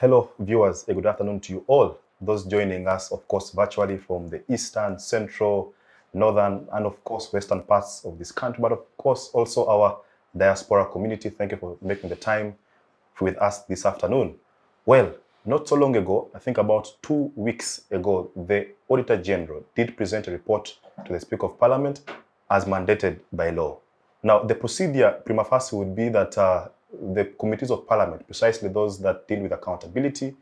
Hello, viewers. A good afternoon to you all. Those joining us, of course, virtually from the eastern, central, northern, and of course, western parts of this country, but of course, also our diaspora community. Thank you for making the time with us this afternoon. Well, not so long ago, I think about 2 weeks ago, the Auditor General did present a report to the Speaker of Parliament as mandated by law. Now, the procedure prima facie would be that the committees of Parliament, precisely those that deal with accountability,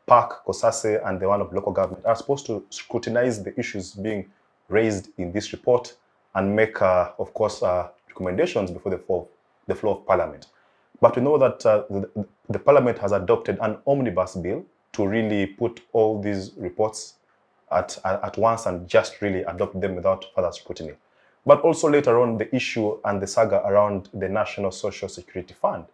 PAC, COSASE, and the one of local government, are supposed to scrutinize the issues being raised in this report and make, of course, recommendations before the floor of Parliament. But we know that the Parliament has adopted an omnibus bill to really put all these reports at once and just really adopt them without further scrutiny. But also later on, the issue and the saga around the National Social Security Fund,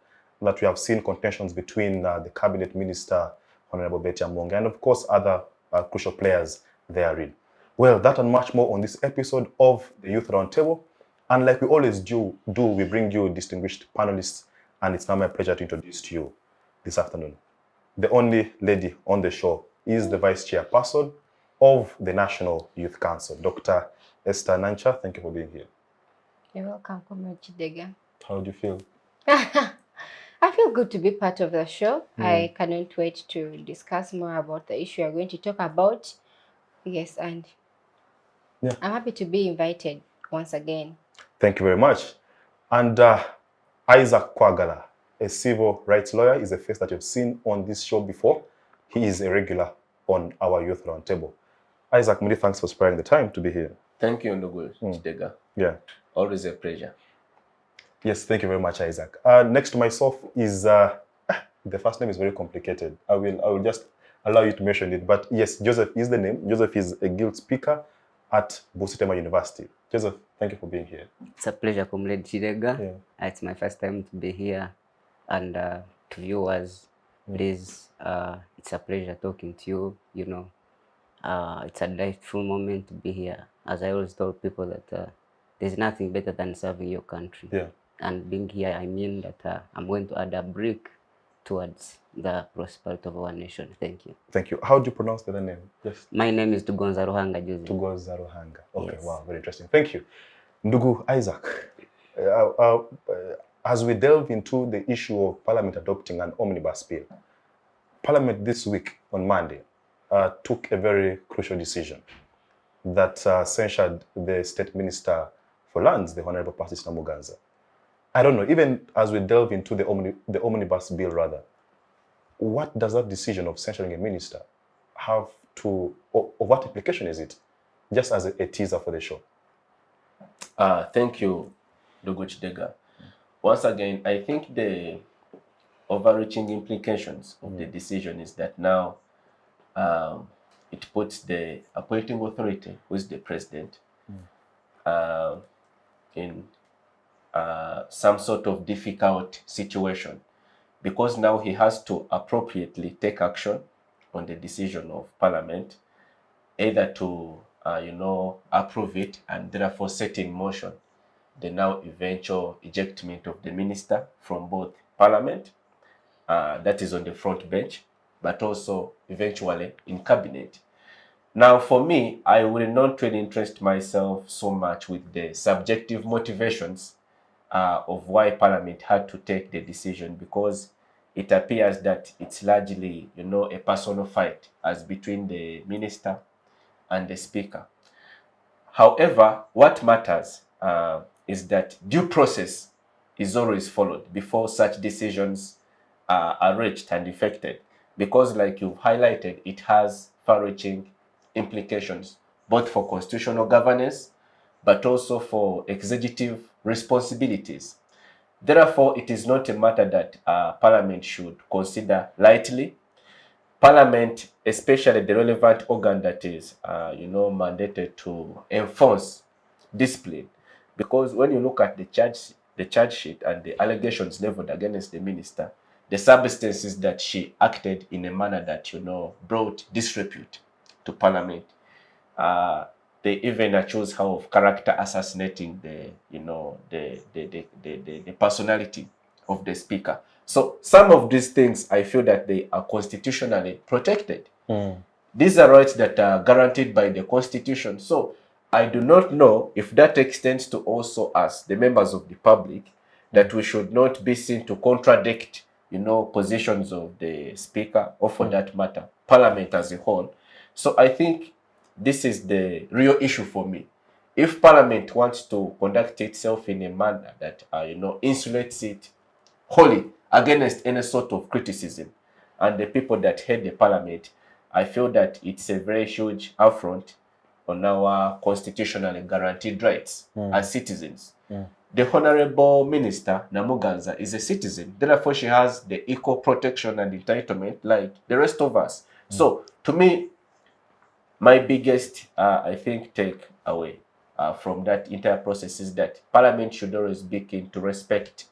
that we have seen contentions between the Cabinet Minister, Honorable Betty Amonga, and of course other crucial players therein. Well, that and much more on this episode of the Youth Roundtable. And like we always do, we bring you distinguished panelists, and it's now my pleasure to introduce to you this afternoon. The only lady on the show is the Vice Chairperson of the National Youth Council, Dr. Esther Nankya. Thank you for being here. You're welcome, Comrade Kidega. How do you feel? I feel good to be part of the show. I cannot wait to discuss more about the issue we're going to talk about. Yes, and yeah, I'm happy to be invited once again. Thank you very much. And Isaac Kwagala, a civil rights lawyer, is a face that you've seen on this show before. He is a regular on our Youth Roundtable. Isaac, many thanks for sparing the time to be here. Thank you, Ndugu Kidega. Yeah. Always a pleasure. Yes, thank you very much, Isaac. Next to myself is, the first name is very complicated. I will just allow you to mention it. But yes, Joseph is the name. Joseph is a guild speaker at Busitema University. Joseph, thank you for being here. It's a pleasure, Comrade Kidega. Yeah. It's my first time to be here. And to viewers, please, it's a pleasure talking to you. You know, it's a delightful moment to be here. As I always tell people that there's nothing better than serving your country. Yeah. And being here, I mean that I'm going to add a brick towards the prosperity of our nation. Thank you. Thank you. How do you pronounce the other name? Yes. My name is Tugonzaruhanga Joseph. Tugonzaruhanga. Okay, yes. Wow, very interesting. Thank you. Ndugu Isaac, as we delve into the issue of Parliament adopting an omnibus bill, Parliament this week on Monday took a very crucial decision that censured the State Minister for Lands, the Honorable Pastor Namuganza. I don't know, even as we delve into the omnibus bill rather, what does that decision of censuring a minister have to, or what implication is it? Just as a teaser for the show. Thank you, Ndugu Kidega. Once again, I think the overreaching implications of the decision is that now it puts the appointing authority, who is the president, in some sort of difficult situation, because now he has to appropriately take action on the decision of Parliament, either to approve it and therefore set in motion the now eventual ejectment of the minister from both Parliament, that is on the front bench, but also eventually in cabinet. Now, for me, I will not really interest myself so much with the subjective motivations of why Parliament had to take the decision, because it appears that it's largely, a personal fight as between the minister and the speaker. However, what matters is that due process is always followed before such decisions are reached and effected, because like you've highlighted, it has far-reaching implications, both for constitutional governance, but also for executive responsibilities. Therefore, it is not a matter that Parliament should consider lightly. Parliament, especially the relevant organ that is, mandated to enforce discipline, because when you look at the charge sheet and the allegations leveled against the minister, the substance is that she acted in a manner that, brought disrepute to Parliament. They even accuse her of character assassinating the personality of the speaker. So some of these things, I feel that they are constitutionally protected. These are rights that are guaranteed by the Constitution. So I do not know if that extends to also us, the members of the public, that we should not be seen to contradict, positions of the speaker, or for that matter, Parliament as a whole. So I think this is the real issue for me. If Parliament wants to conduct itself in a manner that, insulates it wholly against any sort of criticism, and the people that head the Parliament, I feel that it's a very huge affront on our constitutionally guaranteed rights as citizens. The Honorable Minister, Namuganza, is a citizen. Therefore, she has the equal protection and entitlement like the rest of us. So, to me, my biggest, I think, take away from that entire process is that Parliament should always be keen to respect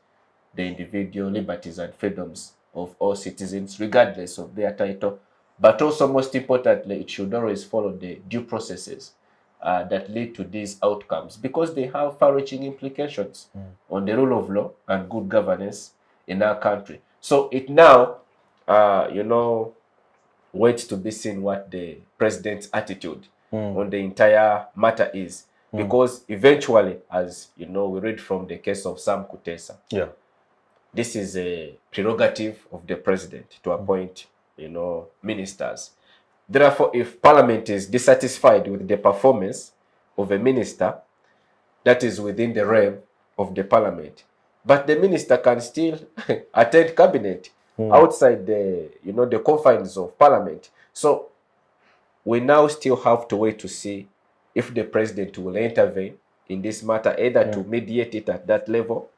the individual liberties and freedoms of all citizens, regardless of their title. But also, most importantly, it should always follow the due processes that lead to these outcomes, because they have far-reaching implications on the rule of law and good governance in our country. So it now, waits to be seen what the president's attitude on the entire matter is. Because eventually, as we read from the case of Sam Kutesa, this is a prerogative of the president to appoint, ministers. Therefore, if Parliament is dissatisfied with the performance of a minister, that is within the realm of the Parliament. But the minister can still attend cabinet outside the confines of Parliament. So we now still have to wait to see if the president will intervene in this matter, either to mediate it at that level,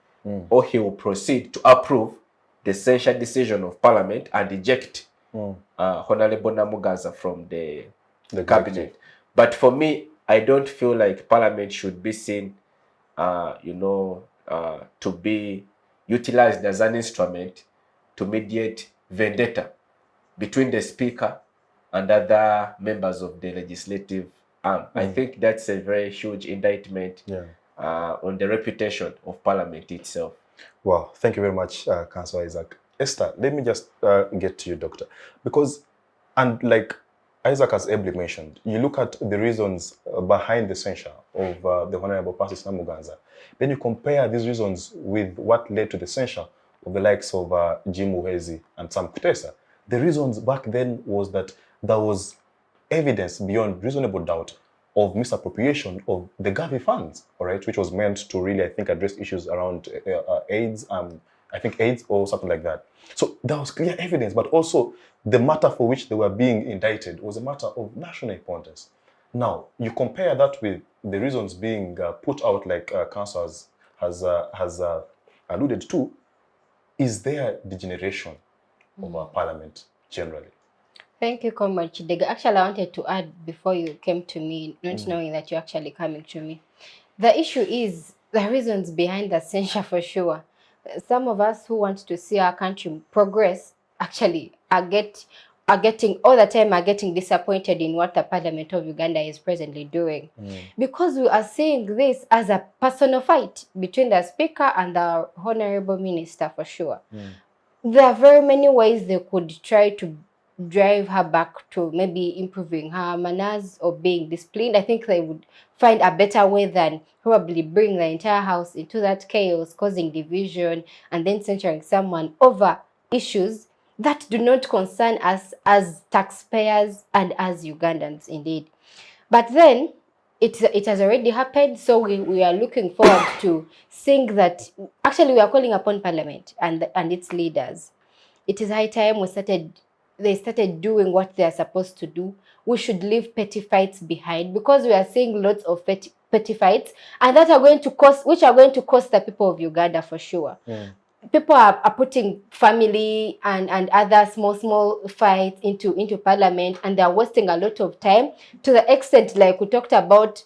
or he will proceed to approve the censure decision of Parliament and eject Honorable Namuganza from the cabinet. But for me, I don't feel like Parliament should be seen, to be utilized as an instrument to mediate vendetta between the speaker and other members of the legislative arm. I think that's a very huge indictment on the reputation of Parliament itself. Well, thank you very much, Councillor Isaac. Esther, let me just get to you, Doctor. Because, and like Isaac has ably mentioned, you look at the reasons behind the censure of the Honorable Pastor Namuganza. Then you compare these reasons with what led to the censure of the likes of Jim Muhezi and Sam Kutesa. The reasons back then was that there was evidence beyond reasonable doubt of misappropriation of the Gavi funds, all right, which was meant to really, I think, address issues around AIDS, I think AIDS or something like that. So there was clear evidence, but also the matter for which they were being indicted was a matter of national importance. Now, you compare that with the reasons being put out, like Council has alluded to. Is there degeneration of our Parliament generally? Thank you, Comrade Kidega. Actually, I wanted to add before you came to me, not knowing that you're actually coming to me. The issue is the reasons behind the censure for sure. Some of us who want to see our country progress actually are getting disappointed in what the Parliament of Uganda is presently doing. Because we are seeing this as a personal fight between the Speaker and the Honorable Minister for sure. There are very many ways they could try to drive her back to maybe improving her manners or being disciplined. I think they would find a better way than probably bring the entire house into that chaos, causing division, and then censuring someone over issues that do not concern us as taxpayers and as Ugandans indeed. But then it has already happened, so we are looking forward to seeing that. Actually, we are calling upon Parliament and its leaders. It is high time they started doing what they are supposed to do. We should leave petty fights behind, because we are seeing lots of petty fights, and which are going to cost the people of Uganda for sure. People are putting family and other small fights into Parliament, and they are wasting a lot of time, to the extent, like we talked about,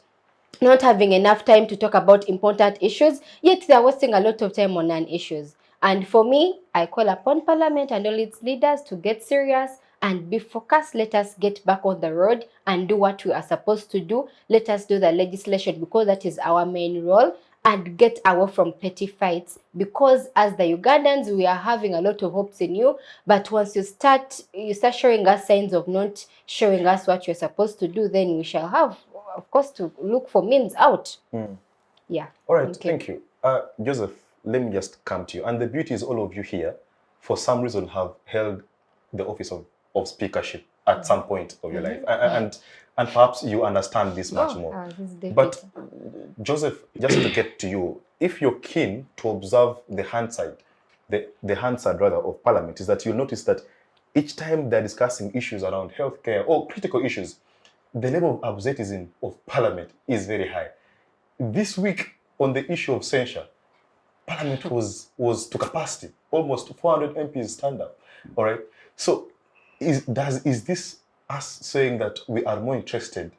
not having enough time to talk about important issues, yet they are wasting a lot of time on non-issues. And for me, I call upon Parliament and all its leaders to get serious and be focused. Let us get back on the road and do what we are supposed to do. Let us do the legislation, because that is our main role. and get away from petty fights, because as the Ugandans, we are having a lot of hopes in you, but once you start showing us signs of not showing us what you're supposed to do, then we shall have, of course, to look for means out. Yeah. All right, thank you. Joseph, let me just come to you. And the beauty is all of you here, for some reason, have held the office of speakership at some point of your life. And perhaps you understand this much more. But Joseph, just to get to you, if you're keen to observe the Hansard, the Hansard rather of Parliament, is that you'll notice that each time they're discussing issues around healthcare or critical issues, the level of absenteeism of Parliament is very high. This week, on the issue of censure, Parliament was to capacity. Almost 400 MPs stand up. All right. So, is this us saying that we are more interested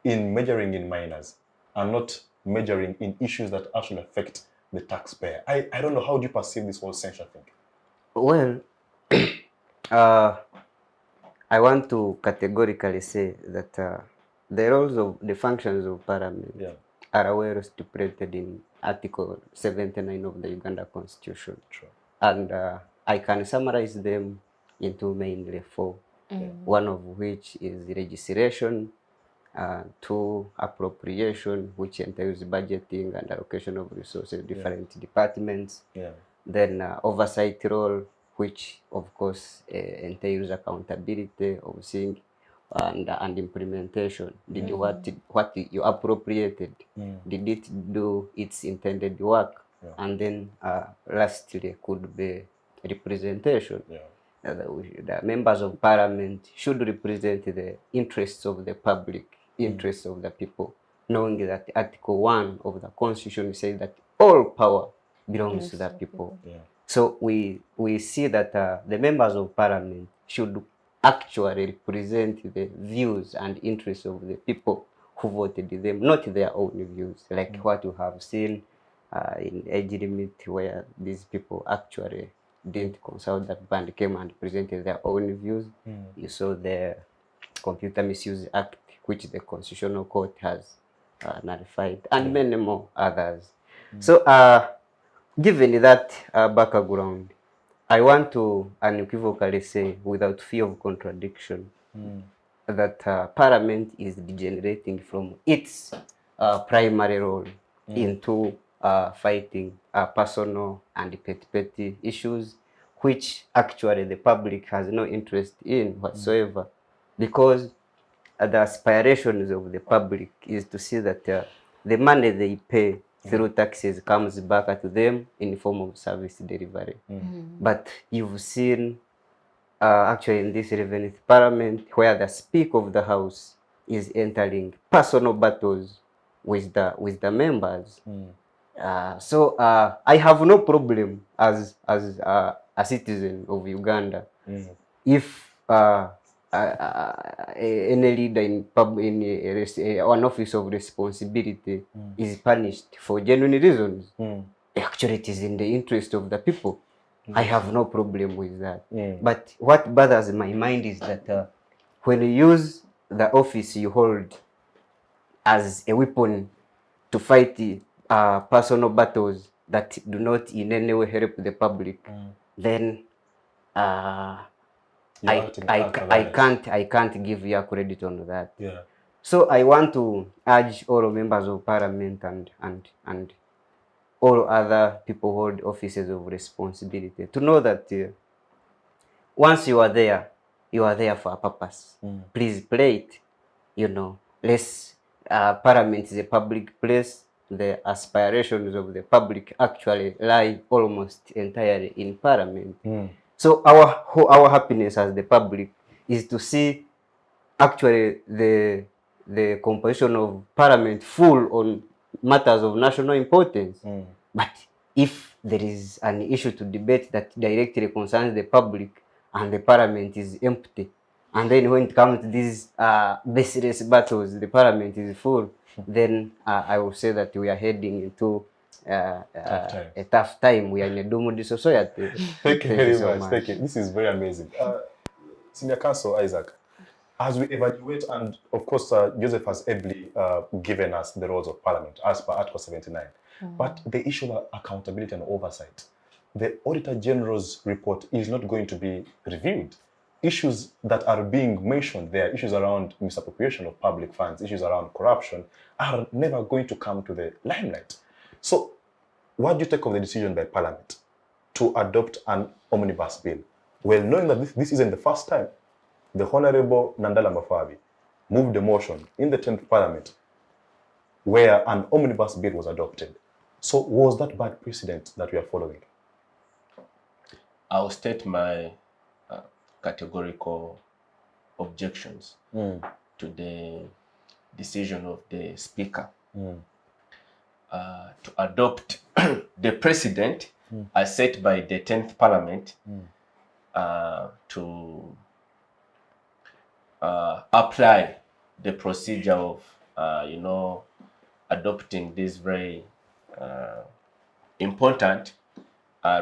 in measuring in minors and not measuring in issues that actually affect the taxpayer? I don't know. How do you perceive this whole censure thing? Well, I want to categorically say that the roles of the functions of Parliament are well stipulated in Article 79 of the Uganda Constitution. Sure. And I can summarize them into mainly four. One of which is legislation, two, appropriation, which entails budgeting and allocation of resources to different departments. Then oversight role, which of course entails accountability, overseeing and implementation. Did what you appropriated, did it do its intended work? And then lastly could be representation. The members of Parliament should represent the interests of the public, interests of the people, knowing that Article 1 of the Constitution says that all power belongs to the people. So we see that the members of Parliament should actually represent the views and interests of the people who voted them, not their own views, like what you have seen in age limit, where these people actually didn't consult that band, came and presented their own views. You saw the Computer Misuse Act, which the Constitutional Court has nullified, and many more others. So, given that background, I want to unequivocally say, without fear of contradiction, that Parliament is degenerating from its primary role into fighting personal and petty issues, which actually the public has no interest in whatsoever, because the aspirations of the public is to see that the money they pay through taxes comes back to them in the form of service delivery. But you've seen actually in this 11th Parliament, where the Speaker of the House is entering personal battles with the members. So I have no problem as a citizen of Uganda if any leader in an office of responsibility is punished for genuine reasons. Actually, it is in the interest of the people. I have no problem with that. But what bothers my mind is that when you use the office you hold as a weapon to fight personal battles that do not in any way help the public, then I can't give you a credit on that. So I want to urge all members of Parliament and all other people who hold offices of responsibility to know that once you are there for a purpose. Please play it. Parliament is a public place. The aspirations of the public actually lie almost entirely in Parliament. So our happiness as the public is to see actually the composition of Parliament full on matters of national importance. But if there is an issue to debate that directly concerns the public and the Parliament is empty, and then when it comes to these baseless battles, the Parliament is full, then I will say that we are heading into a tough time. We are in a doomed society. Thank you very much. Thank you. This is very amazing. Senior Counsel Isaac, as we evaluate, and of course, Joseph has ably given us the roles of Parliament as per Article 79. But the issue of accountability and oversight, the Auditor General's report is not going to be reviewed. Issues that are being mentioned there, issues around misappropriation of public funds, issues around corruption, are never going to come to the limelight. So what do you take of the decision by Parliament to adopt an omnibus bill? Well, knowing that this isn't the first time the Honorable Nandala Mafabi moved a motion in the 10th Parliament where an omnibus bill was adopted. So was that bad precedent that we are following? I'll state my categorical objections to the decision of the Speaker to adopt the precedent as set by the 10th Parliament to apply the procedure of, adopting these very important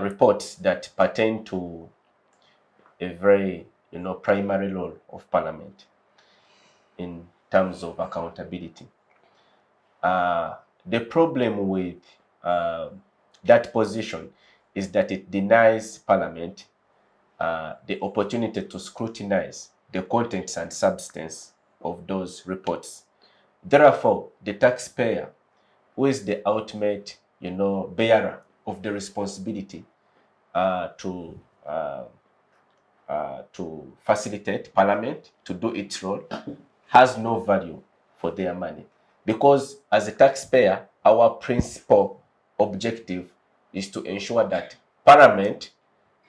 reports that pertain to a very, primary role of Parliament in terms of accountability. The problem with that position is that it denies Parliament the opportunity to scrutinize the contents and substance of those reports. Therefore, the taxpayer, who is the ultimate, bearer of the responsibility to facilitate Parliament to do its role, has no value for their money. Because as a taxpayer, our principal objective is to ensure that Parliament,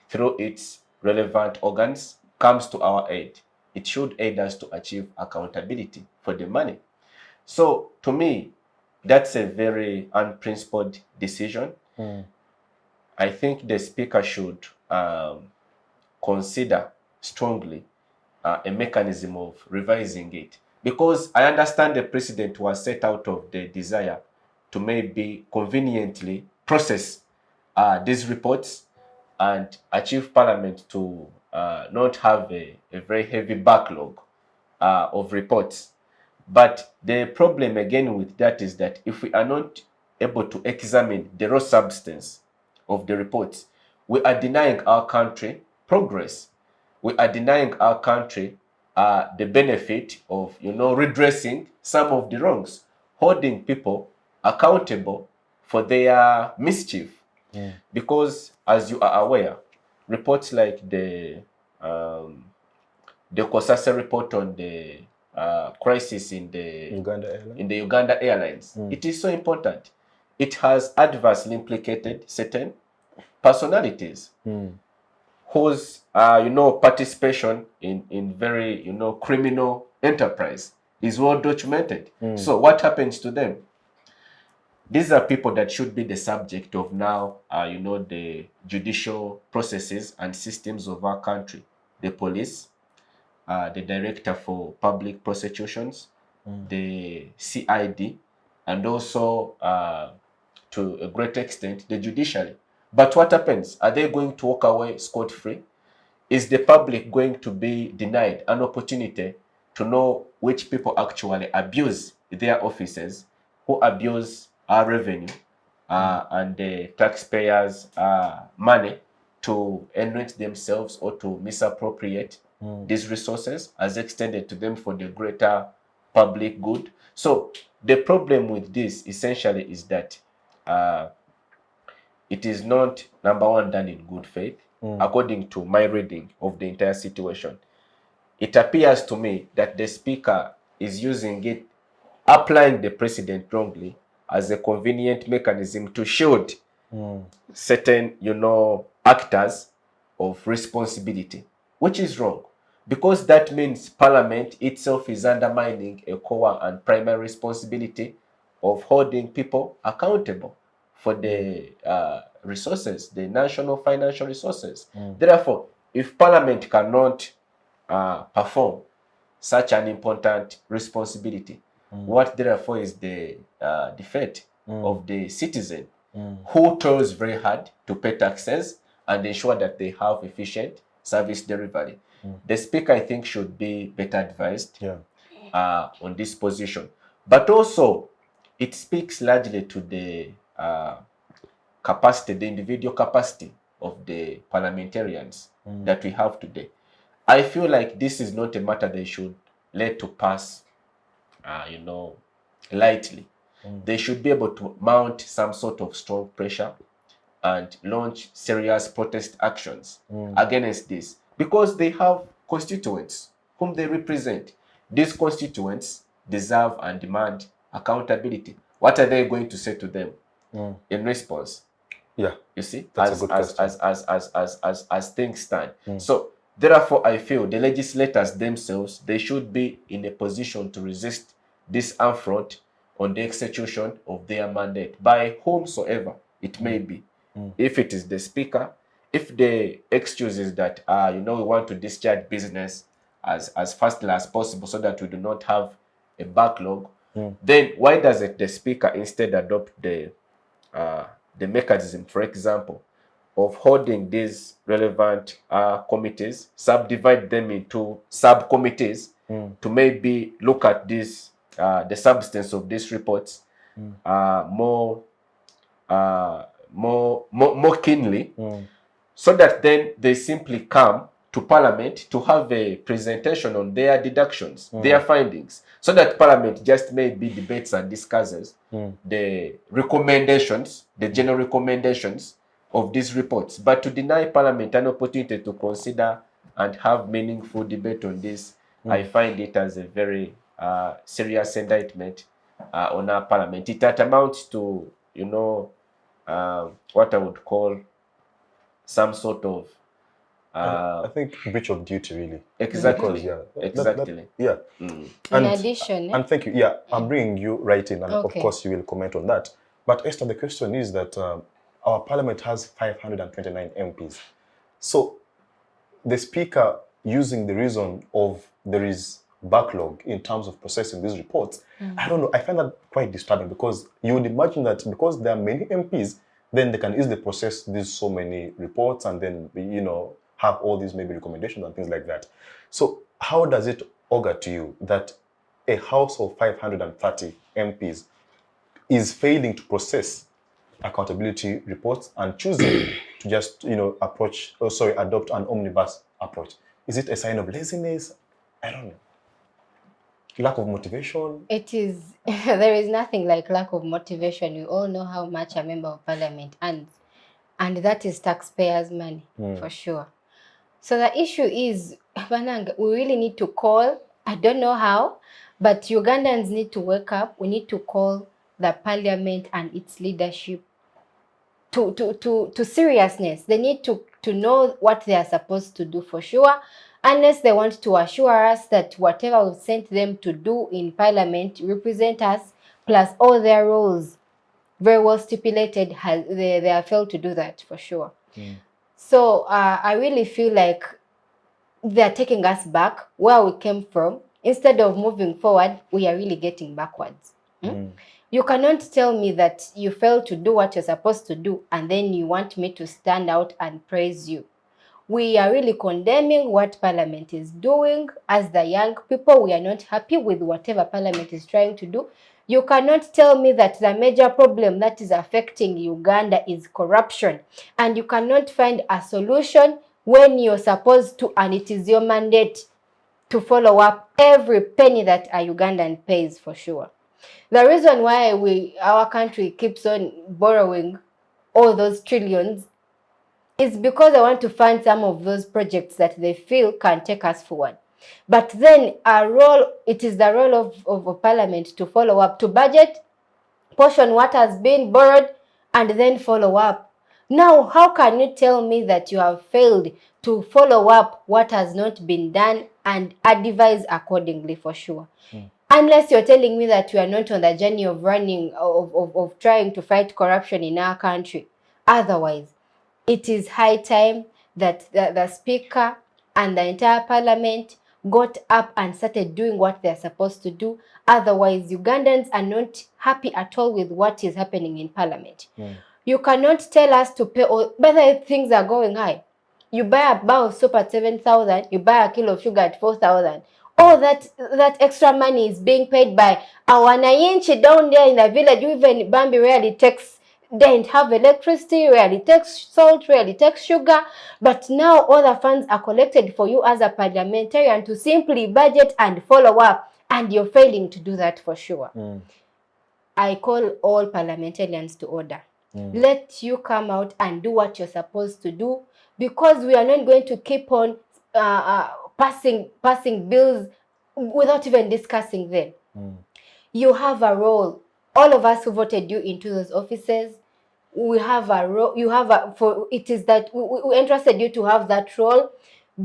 through its relevant organs, comes to our aid. It should aid us to achieve accountability for the money. So, to me, that's a very unprincipled decision. I think the Speaker should consider strongly a mechanism of revising it. Because I understand the precedent was set out of the desire to maybe conveniently process these reports and achieve Parliament to not have a very heavy backlog of reports. But the problem again with that is that if we are not able to examine the raw substance of the reports, we are denying our country progress. We are denying our country the benefit of, redressing some of the wrongs, holding people accountable for their mischief. Because, as you are aware, reports like the Kosasa report on the crisis in the Uganda Airlines, it is so important. It has adversely implicated certain personalities whose, participation in very, criminal enterprise is well documented. So what happens to them? These are people that should be the subject of now, the judicial processes and systems of our country. The police, the Director for Public Prosecutions, the CID, and also, to a great extent, the judiciary. But what happens? Are they going to walk away scot-free? Is the public going to be denied an opportunity to know which people actually abuse their offices, who abuse our revenue and the taxpayers' money to enrich themselves or to misappropriate these resources as extended to them for the greater public good? So the problem with this essentially is that it is not, number one, done in good faith, according to my reading of the entire situation. It appears to me that the Speaker is using it, applying the precedent wrongly as a convenient mechanism to shield certain, actors of responsibility, which is wrong. Because that means Parliament itself is undermining a core and primary responsibility of holding people accountable for the resources, the national financial resources. Therefore, if Parliament cannot perform such an important responsibility, what therefore is the fate of the citizen who toils very hard to pay taxes and ensure that they have efficient service delivery? The Speaker, I think, should be better advised on this position. But also, it speaks largely to the capacity, the individual capacity of the parliamentarians that we have today. I feel like this is not a matter they should let to pass, lightly. They should be able to mount some sort of strong pressure and launch serious protest actions against this, because they have constituents whom they represent. These constituents deserve and demand accountability. What are they going to say to them in response? Yeah, you see, that's a good as things stand. So therefore, I feel the legislators themselves, they should be in a position to resist this affront on the execution of their mandate by whomsoever it may be. If it is the speaker, if the excuse is that we want to discharge business as fastly as possible so that we do not have a backlog, then why doesn't the speaker instead adopt the mechanism, for example, of holding these relevant committees, subdivide them into subcommittees to maybe look at this, the substance of these reports more keenly, so that then they simply come to Parliament to have a presentation on their deductions, their findings, so that Parliament just maybe debates and discusses the recommendations, the general recommendations of these reports. But to deny Parliament an opportunity to consider and have meaningful debate on this, I find it as a very serious indictment on our Parliament. It amounts to, what I would call some sort of I think breach of duty, really. Exactly. Because, Exactly. In addition, and thank you. Yeah, I'm bringing you right in, and of Okay. course you will comment on that. But Esther, the question is that our parliament has 529 MPs. So the speaker, using the reason of there is backlog in terms of processing these reports, I don't know, I find that quite disturbing, because you would imagine that because there are many MPs, then they can easily process these so many reports and then, have all these maybe recommendations and things like that. So how does it augur to you that a house of 530 MPs is failing to process accountability reports and choosing to just, adopt an omnibus approach? Is it a sign of laziness? I don't know. Lack of motivation? it is there is nothing like lack of motivation. We all know how much a member of parliament earns, and that is taxpayers' money for sure. So the issue is, Banang, we really need to call, I don't know how, but Ugandans need to wake up. We need to call the parliament and its leadership to seriousness. They need to know what they are supposed to do for sure, unless they want to assure us that whatever we've sent them to do in parliament, represent us, plus all their roles very well stipulated, they have failed to do that for sure. So I really feel like they're taking us back where we came from. Instead of moving forward, we are really getting backwards. You cannot tell me that you failed to do what you're supposed to do and then you want me to stand out and praise you. We are really condemning what Parliament is doing. As the young people, we are not happy with whatever Parliament is trying to do. You cannot tell me that the major problem that is affecting Uganda is corruption, and you cannot find a solution when you're supposed to, and it is your mandate to follow up every penny that a Ugandan pays for sure. The reason why our country keeps on borrowing all those trillions is because I want to fund some of those projects that they feel can take us forward. But then it is the role of Parliament to follow up, to budget, portion what has been borrowed, and then follow up. Now, how can you tell me that you have failed to follow up what has not been done and advise accordingly for sure? Unless you're telling me that we are not on the journey of trying to fight corruption in our country. Otherwise, it is high time that the speaker and the entire parliament got up and started doing what they're supposed to do. Otherwise, Ugandans are not happy at all with what is happening in parliament. You cannot tell us to pay all, whether things are going high. You buy a bar of soap at 7,000, you buy a kilo of sugar at 4,000. All that extra money is being paid by our wananchi down there in the village. Even Bambi rarely takes didn't have electricity, rarely takes salt, rarely takes sugar, but now all the funds are collected for you as a parliamentarian to simply budget and follow up, and you're failing to do that for sure. I call all parliamentarians to order. Let you come out and do what you're supposed to do, because we are not going to keep on passing bills without even discussing them. You have a role. All of us who voted you into those offices, we have a role. You have a, for it is that we entrusted you to have that role.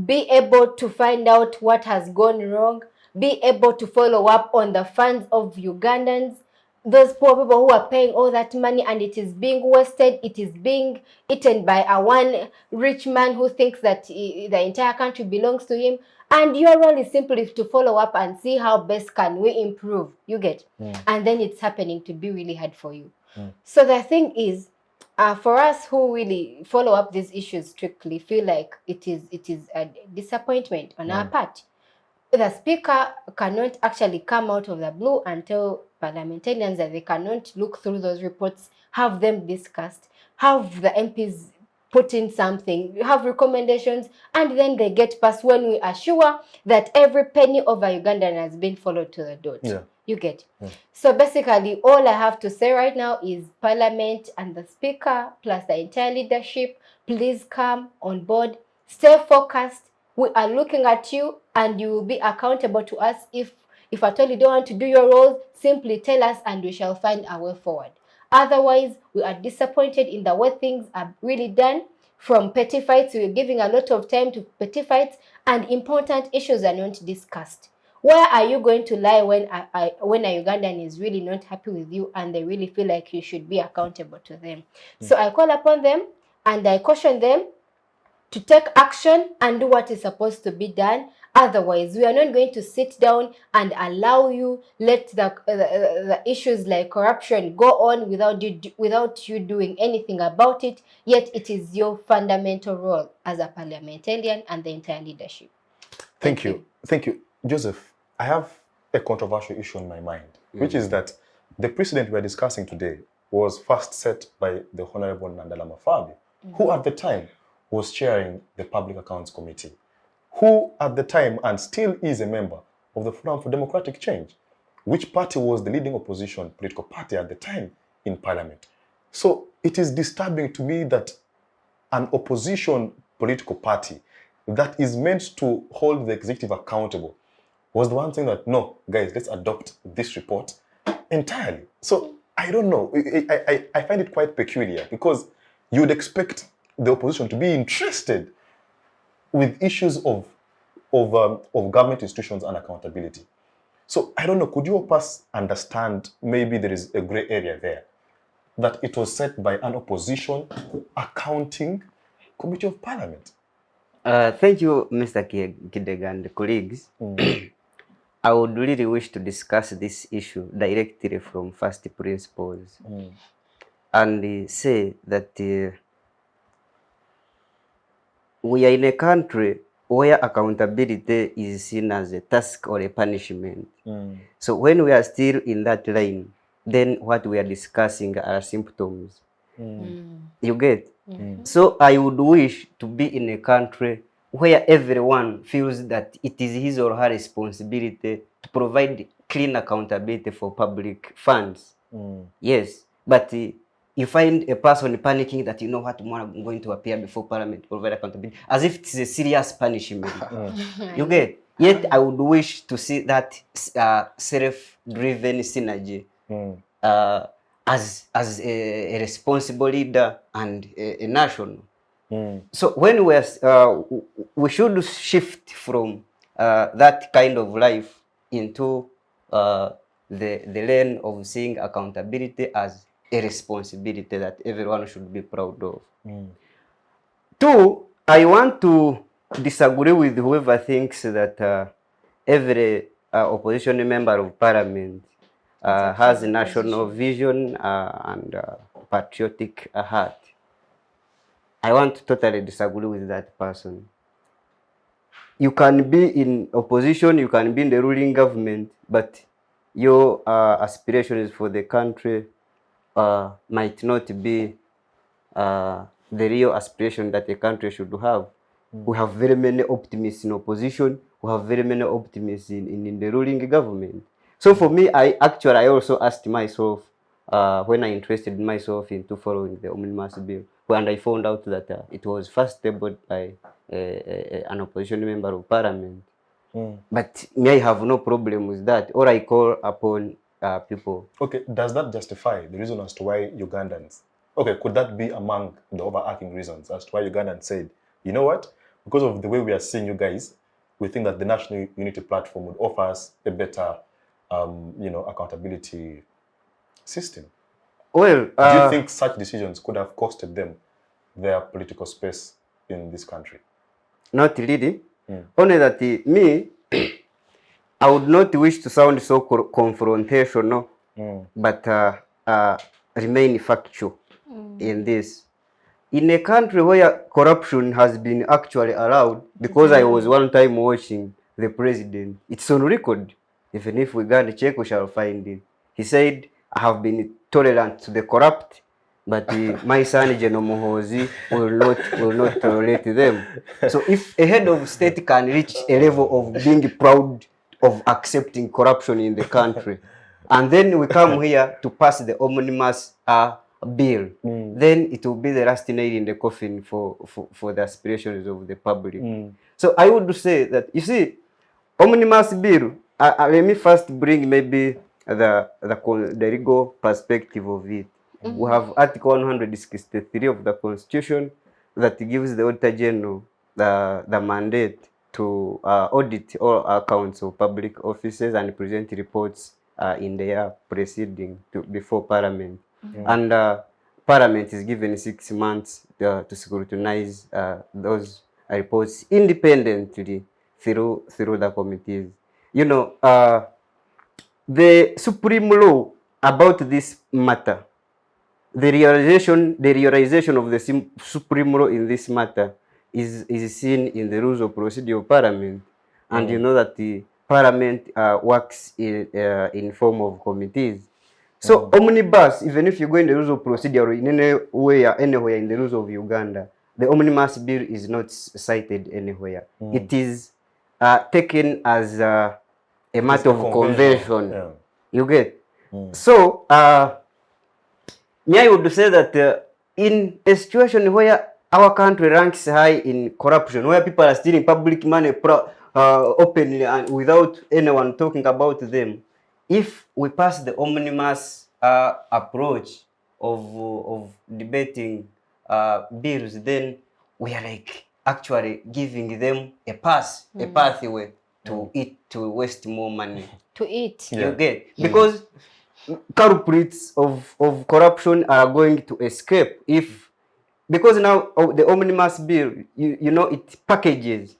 Be able to find out what has gone wrong. Be able to follow up on the funds of Ugandans, those poor people who are paying all that money and it is being wasted. It is being eaten by a one rich man who thinks that the entire country belongs to him. And your role is simply to follow up and see how best can we improve. You get? And then it's happening to be really hard for you. So the thing is, for us who really follow up these issues strictly, feel like it is a disappointment on our part. The speaker cannot actually come out of the blue and tell parliamentarians that they cannot look through those reports, have them discussed, have the MPs put in something, have recommendations, and then they get passed when we are sure that every penny of a Ugandan has been followed to the dot. You get? So basically, all I have to say right now is Parliament and the Speaker plus the entire leadership, please come on board, stay focused. We are looking at you and you will be accountable to us. If at all you don't want to do your role, simply tell us and we shall find our way forward. Otherwise, we are disappointed in the way things are really done. From petty fights, we're giving a lot of time to petty fights and important issues are not discussed. Where are you going to lie when a Ugandan is really not happy with you and they really feel like you should be accountable to them? So I call upon them and I caution them to take action and do what is supposed to be done. Otherwise, we are not going to sit down and allow you let the issues like corruption go on without you doing anything about it. Yet it is your fundamental role as a parliamentarian and the entire leadership. Thank you. Thank you. Joseph, I have a controversial issue in my mind, which is that the precedent we are discussing today was first set by the Honorable Nandala Mafabi, who at the time was chairing the Public Accounts Committee, who at the time and still is a member of the Forum for Democratic Change, which party was the leading opposition political party at the time in Parliament. So it is disturbing to me that an opposition political party that is meant to hold the executive accountable was the one saying that, no, guys, let's adopt this report entirely. So I don't know. I find it quite peculiar because you would expect the opposition to be interested with issues of government institutions and accountability. So I don't know, could you help us understand, maybe there is a gray area there, that it was set by an opposition accounting committee of parliament? Thank you, Mr. Kidega and colleagues. I would really wish to discuss this issue directly from first principles and say that we are in a country where accountability is seen as a task or a punishment. So when we are still in that line, then what we are discussing are symptoms. You get? So I would wish to be in a country where everyone feels that it is his or her responsibility to provide clean accountability for public funds. Yes, but you find a person panicking that, you know what, tomorrow I'm going to appear before Parliament to provide accountability, as if it's a serious punishment. You get? Yet I would wish to see that self-driven synergy as a responsible leader and a national. So when we should shift from that kind of life into the lane of seeing accountability as a responsibility that everyone should be proud of. Two, I want to disagree with whoever thinks that every opposition member of parliament has a national vision and patriotic heart. I want to totally disagree with that person. You can be in opposition, you can be in the ruling government, but your aspiration is for the country might not be the real aspiration that a country should have. We have very many optimists in opposition. We have very many optimists in the ruling government. So for me, I also asked myself when I interested myself into following the Omnibus bill, and I found out that it was first tabled by an opposition member of parliament. But me, I have no problem with that. Or I call upon people. Okay, does that justify the reason as to why Ugandans? Okay, could that be among the overarching reasons as to why Ugandans said, you know what? Because of the way we are seeing you guys, we think that the National Unity Platform would offer us a better, accountability system. Well, do you think such decisions could have costed them their political space in this country? Not really. Only that me, I would not wish to sound so confrontational, but remain factual in this. In a country where corruption has been actually allowed, because I was one time watching the president, it's on record. Even if we got to check, we shall find it. He said, I have been tolerant to the corrupt, but my son, General Muhozi, will not tolerate them. So if a head of state can reach a level of being proud of accepting corruption in the country, and then we come here to pass the Omnibus bill, then it will be the last nail in the coffin for the aspirations of the public. So I would say that, you see, Omnibus bill, let me first bring maybe the legal perspective of it. We have Article 163 of the Constitution that gives the Auditor General the mandate to audit all accounts of public offices and present reports in the year preceding before Parliament. And Parliament is given 6 months to scrutinize those reports independently through the committees. You know, the supreme law about this matter, the realization of the supreme law in this matter is seen in the rules of procedure of Parliament, and you know that the Parliament works in form of committees. So Omnibus, even if you go in the rules of procedure in anywhere in the rules of Uganda, the Omnibus bill is not cited anywhere. It is taken as a matter of convention. Yeah. You get? So, me, I would say that in a situation where our country ranks high in corruption, where people are stealing public money openly and without anyone talking about them, if we pass the Omnibus approach of debating bills, then we are like actually giving them a pathway to waste more money. To eat. You get? Because culprits of corruption are going to escape because now the Omnibus bill, you know, it packages.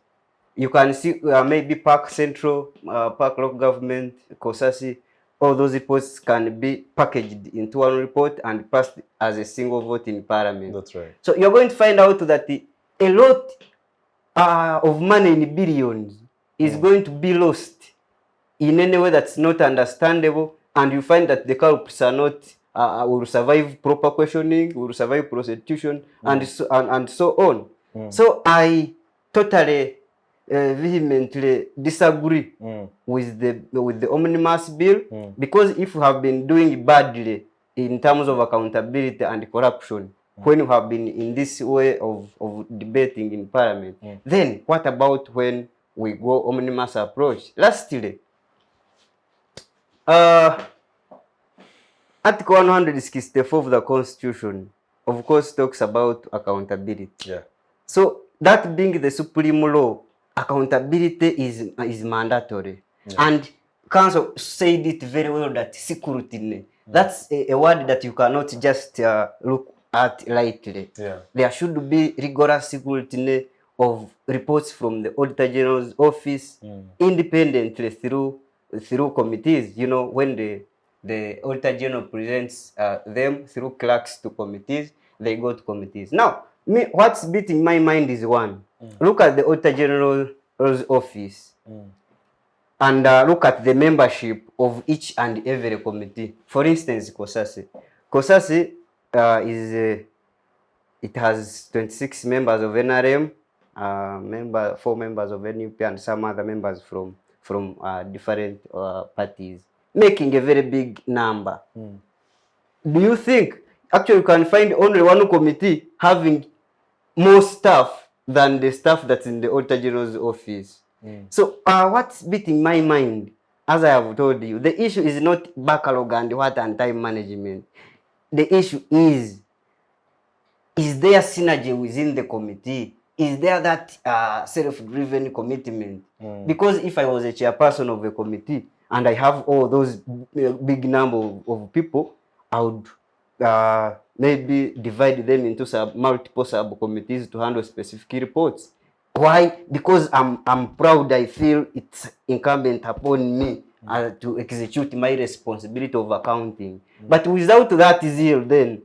You can see maybe Park Central, Park Local Government, Kosasi, all those reports can be packaged into one report and passed as a single vote in Parliament. That's right. So you're going to find out that a lot of money in billions is going to be lost in any way that's not understandable, and you find that the culprits are not will survive proper questioning, will survive prosecution, and so on. So I totally vehemently disagree with the Omnibus bill, because if you have been doing badly in terms of accountability and corruption, when you have been in this way of debating in Parliament, then what about when we go Omnibus approach? Lastly, Article 164 of the Constitution, of course, talks about accountability. Yeah. So that being the supreme law, accountability is mandatory. Yeah. And Council said it very well that scrutiny, that's a word that you cannot just look at lightly. Yeah. There should be rigorous scrutiny of reports from the Auditor General's office independently through committees. You know, when the Auditor General presents them through clerks to committees, they go to committees. Now, what's beating my mind is one. Look at the Auditor General's office and look at the membership of each and every committee. For instance, Kosase, COSASI it has 26 members of NRM, 4 members of NUP, and some other members from different parties, making a very big number. Do you think actually you can find only one committee having more staff than the staff that's in the Auditor General's office? So what's beating my mind, as I have told you, the issue is not backlog and what and time management. The issue is there synergy within the committee? Is there that self-driven commitment? Because if I was a chairperson of a committee and I have all those big number of people, I would maybe divide them into multiple subcommittees to handle specific reports. Why? Because I'm proud. I feel it's incumbent upon me to execute my responsibility of accounting. But without that zeal, then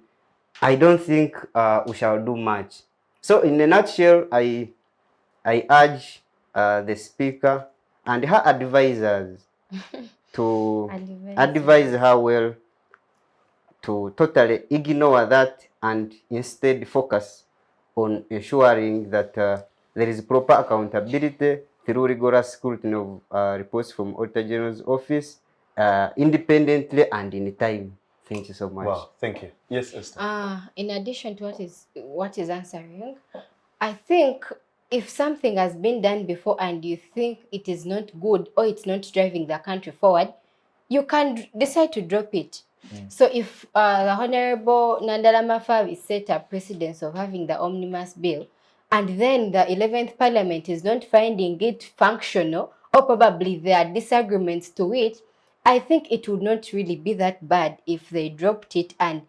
I don't think we shall do much. So in a nutshell, I urge the Speaker and her advisors to advise her well to totally ignore that and instead focus on ensuring that there is proper accountability through rigorous scrutiny of reports from Auditor General's office, independently and in time. Thank you so much. Wow, thank you. Yes, Esther. In addition to what is answering, I think if something has been done before and you think it is not good or it's not driving the country forward, you can decide to drop it. So if the Honorable Nandala Mafabi set a precedence of having the Omnibus bill, and then the 11th Parliament is not finding it functional, or probably there are disagreements to it, I think it would not really be that bad if they dropped it and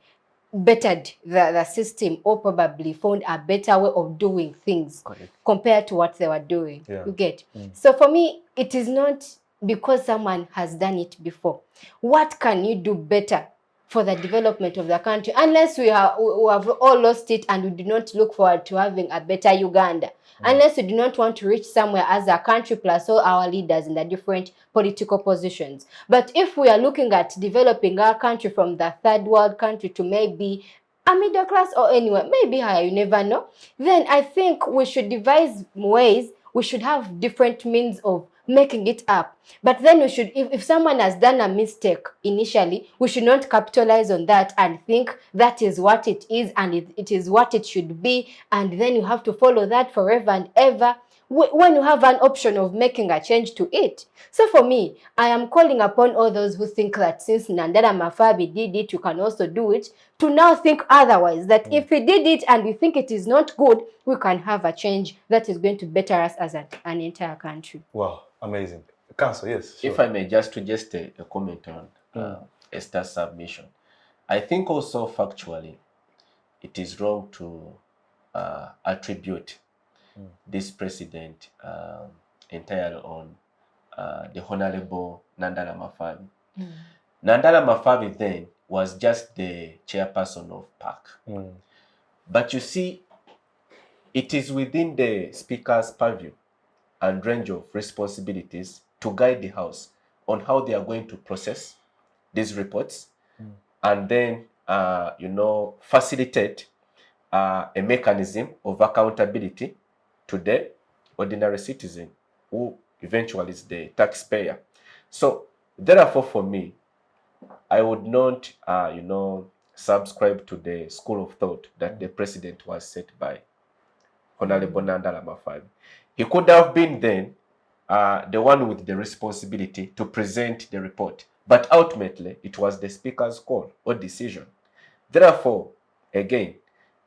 bettered the system, or probably found a better way of doing things compared to what they were doing. You get? So for me, it is not because someone has done it before. What can you do better for the development of the country? Unless we have all lost it and we do not look forward to having a better Uganda. Unless we do not want to reach somewhere as a country plus all our leaders in the different political positions. But if we are looking at developing our country from the third world country to maybe a middle class or anywhere, maybe higher, you never know, then I think we should devise ways, we should have different means of making it up. But then we should, if someone has done a mistake initially, we should not capitalize on that and think that is what it is and it is what it should be, and then you have to follow that forever and ever when you have an option of making a change to it. So for me, I am calling upon all those who think that since Nandala Mafabi did it, you can also do it, to now think otherwise, that if we did it and we think it is not good, we can have a change that is going to better us as an entire country. Wow, amazing. Council, yes. Sure. If I may just suggest a comment on Esther's submission. I think also factually, it is wrong to attribute this precedent entirely on the Honorable Nandala Mafabi. Nandala Mafabi then was just the chairperson of PAC. But you see, it is within the Speaker's purview and range of responsibilities to guide the House on how they are going to process these reports and then, facilitate a mechanism of accountability to the ordinary citizen, who eventually is the taxpayer. So, therefore, for me, I would not, subscribe to the school of thought that the president was set by Honorable Nandala Mafabi. He could have been then the one with the responsibility to present the report, but ultimately it was the Speaker's call or decision. Therefore, again,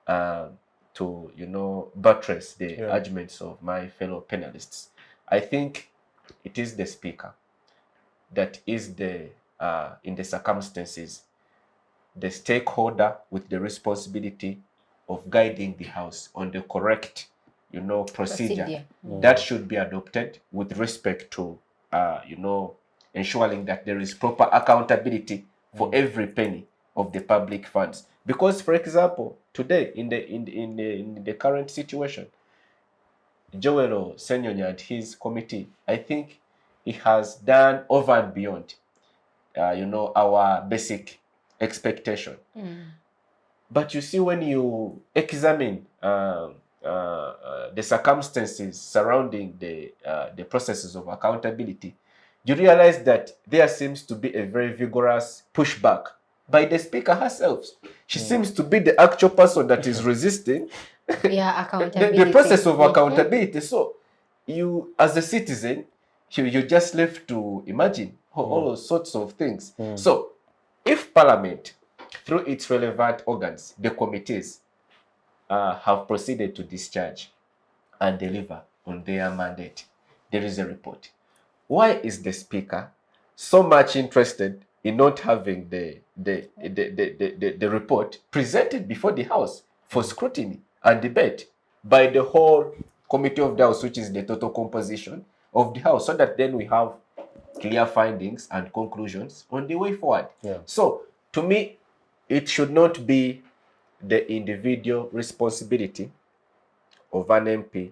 to buttress the arguments of my fellow panelists, I think it is the Speaker that is the in the circumstances the stakeholder with the responsibility of guiding the House on the correct procedure that should be adopted with respect to ensuring that there is proper accountability for every penny of the public funds. Because, for example, today in the current situation, Joel Senyonya and his committee, I think he has done over and beyond our basic expectation. But you see, when you examine the circumstances surrounding the processes of accountability, you realize that there seems to be a very vigorous pushback by the speaker herself. She seems to be the actual person that is resisting the process of accountability. So you, as a citizen, you're just left to imagine all sorts of things. So if Parliament, through its relevant organs, the committees, have proceeded to discharge and deliver on their mandate, there is a report. Why is the Speaker so much interested in not having the report presented before the House for scrutiny and debate by the whole Committee of the House, which is the total composition of the House, so that then we have clear findings and conclusions on the way forward? So, to me, it should not be the individual responsibility of an MP.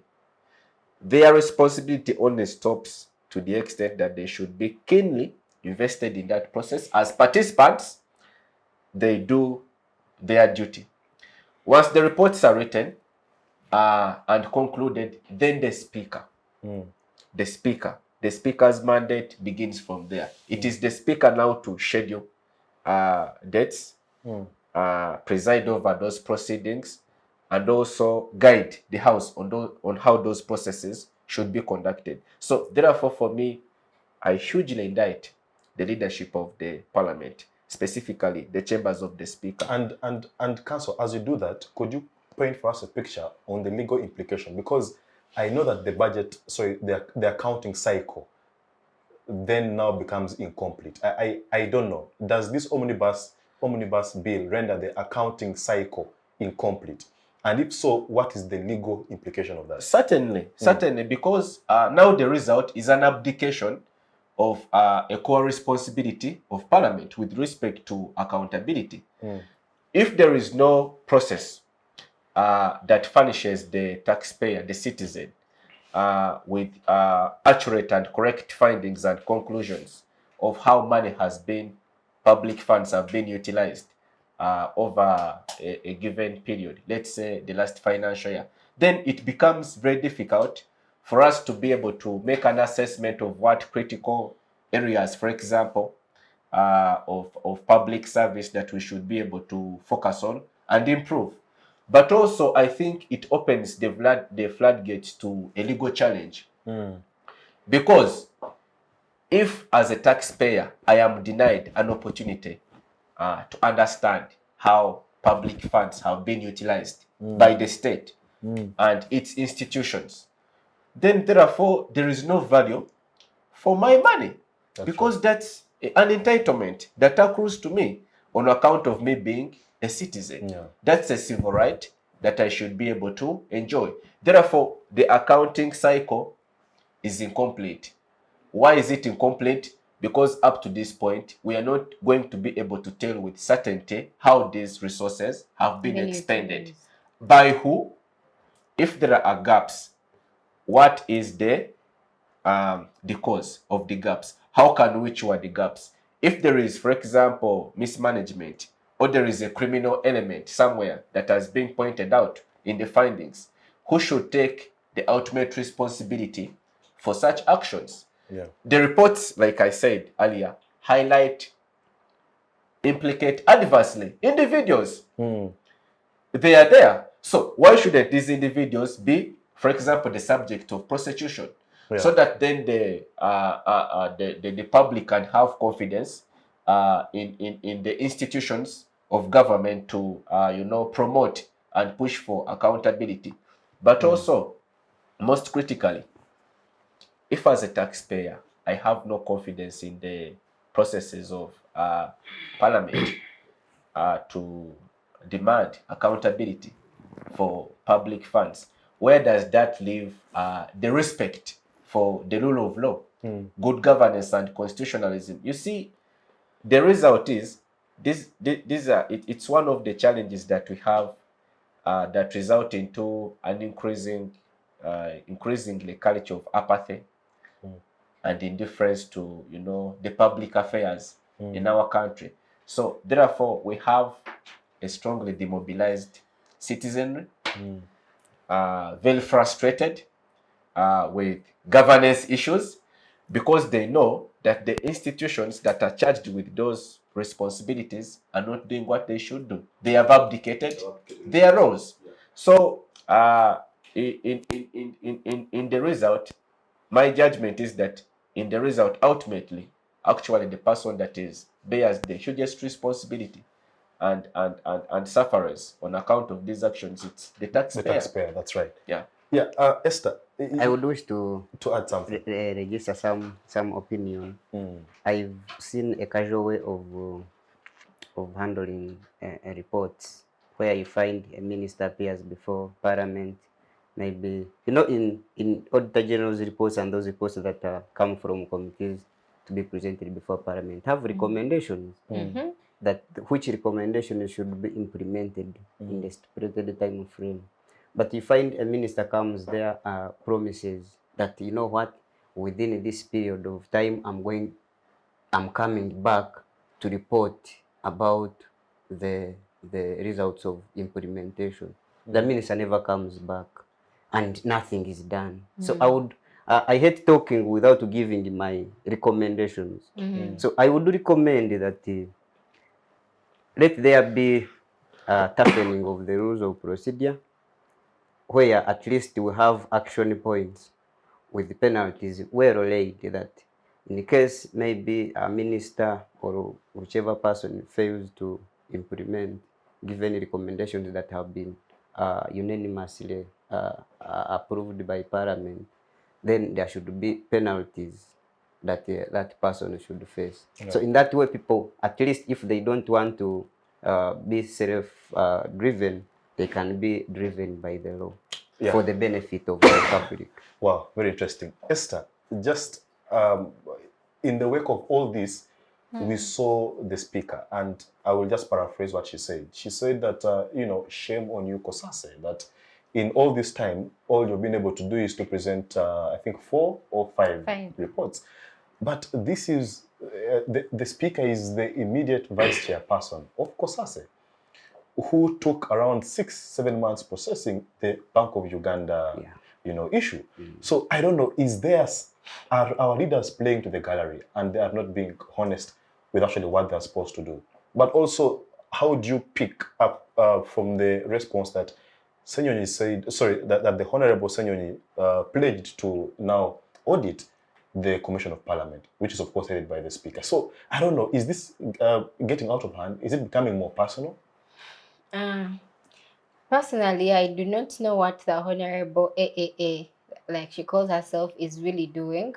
Their responsibility only stops to the extent that they should be keenly invested in that process. As participants, they do their duty. Once the reports are written and concluded, then the Speaker, the Speaker's mandate begins from there. It is the Speaker now to schedule dates, preside over those proceedings, and also guide the House on how those processes should be conducted. So therefore, for me, I hugely indict the leadership of the Parliament, specifically the chambers of the Speaker. And Council, as you do that, could you paint for us a picture on the legal implication? Because I know that the budget, the accounting cycle then now becomes incomplete. I don't know. Does this omnibus bill render the accounting cycle incomplete? And if so, what is the legal implication of that? Certainly, because now the result is an abdication of a core responsibility of Parliament with respect to accountability. If there is no process that furnishes the taxpayer, the citizen, with accurate and correct findings and conclusions of how money has been, public funds have been utilized over a given period, let's say the last financial year, then it becomes very difficult for us to be able to make an assessment of what critical areas, for example, of public service that we should be able to focus on and improve. But also, I think it opens the floodgates to a legal challenge. Because if, as a taxpayer, I am denied an opportunity to understand how public funds have been utilized by the state and its institutions, then therefore there is no value for my money. Because that's an entitlement that accrues to me on account of me being a citizen. That's a civil right that I should be able to enjoy. Therefore, the accounting cycle is incomplete. Why is it incomplete? Because up to this point, we are not going to be able to tell with certainty how these resources have been expended. By who? If there are gaps, what is the cause of the gaps? How can we cure the gaps? If there is, for example, mismanagement, or there is a criminal element somewhere that has been pointed out in the findings, who should take the ultimate responsibility for such actions? The reports, like I said earlier, implicate adversely individuals. They are there. So why shouldn't these individuals be, for example, the subject of prosecution? So that then the public can have confidence in the institutions of government to promote and push for accountability. But also, most critically, if as a taxpayer I have no confidence in the processes of Parliament to demand accountability for public funds, where does that leave the respect for the rule of law, good governance, and constitutionalism? You see, the result is it's one of the challenges that we have that result into an increasingly culture of apathy and indifference to the public affairs in our country. So therefore, we have a strongly demobilized citizenry, very frustrated with governance issues, because they know that the institutions that are charged with those responsibilities are not doing what they should do. They have abdicated their roles. So in the result, my judgment is that in the result, ultimately, actually the person that bears the hugest responsibility and sufferers on account of these actions, it's the taxpayer. The taxpayer, that's right. Yeah. Yeah, Esther. I would wish to add something. Register some opinion. I've seen a casual way of handling reports where you find a minister appears before Parliament, maybe, in Auditor General's reports and those reports that come from committees to be presented before Parliament have recommendations that which recommendations should be implemented in the stipulated time frame. But you find a minister comes there, promises that, you know what, within this period of time, I'm coming back to report about the results of implementation. The minister never comes back and nothing is done. So I hate talking without giving my recommendations. So I would recommend that let there be a toughening of the rules of procedure, where at least we have action points with penalties well laid, that in case maybe a minister or whichever person fails to implement given recommendations that have been unanimously approved by Parliament, then there should be penalties that that person should face. Yeah. So in that way, people, at least if they don't want to be self-driven, they can be driven by the law for the benefit of the public. Wow, very interesting. Esther, just in the wake of all this, we saw the speaker, and I will just paraphrase what she said. She said that, shame on you, Kosase, that in all this time, all you've been able to do is to present, I think, 4 or 5 reports. But this is, the speaker is the immediate vice chairperson of Kosase, who took around 6-7 months processing the Bank of Uganda issue. So I don't know, are our leaders playing to the gallery and they are not being honest with actually what they're supposed to do? But also, how do you pick up from the response that Senyonyi said, that the Honorable Senyonyi pledged to now audit the Commission of Parliament, which is of course headed by the Speaker. So I don't know, is this getting out of hand? Is it becoming more personal? Personally, I do not know what the Honorable AAA, like she calls herself, is really doing.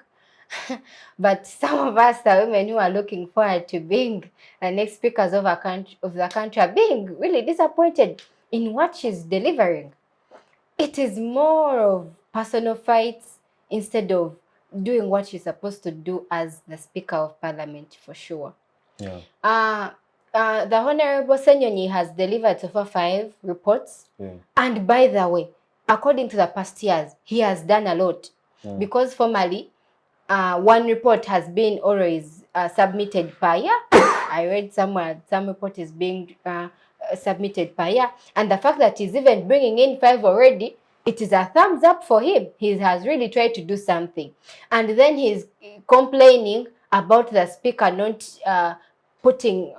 But some of us, the women who are looking forward to being the next speakers of the country, are being really disappointed in what she's delivering. It is more of personal fights instead of doing what she's supposed to do as the Speaker of Parliament, for sure. Yeah. The Honorable Senyonyi has delivered so far 5 reports. And by the way, according to the past years, he has done a lot. Because formally, 1 report has been always submitted per year. I read somewhere some report is being submitted per year. And the fact that he's even bringing in 5 already, it is a thumbs up for him. He has really tried to do something. And then he's complaining about the Speaker not putting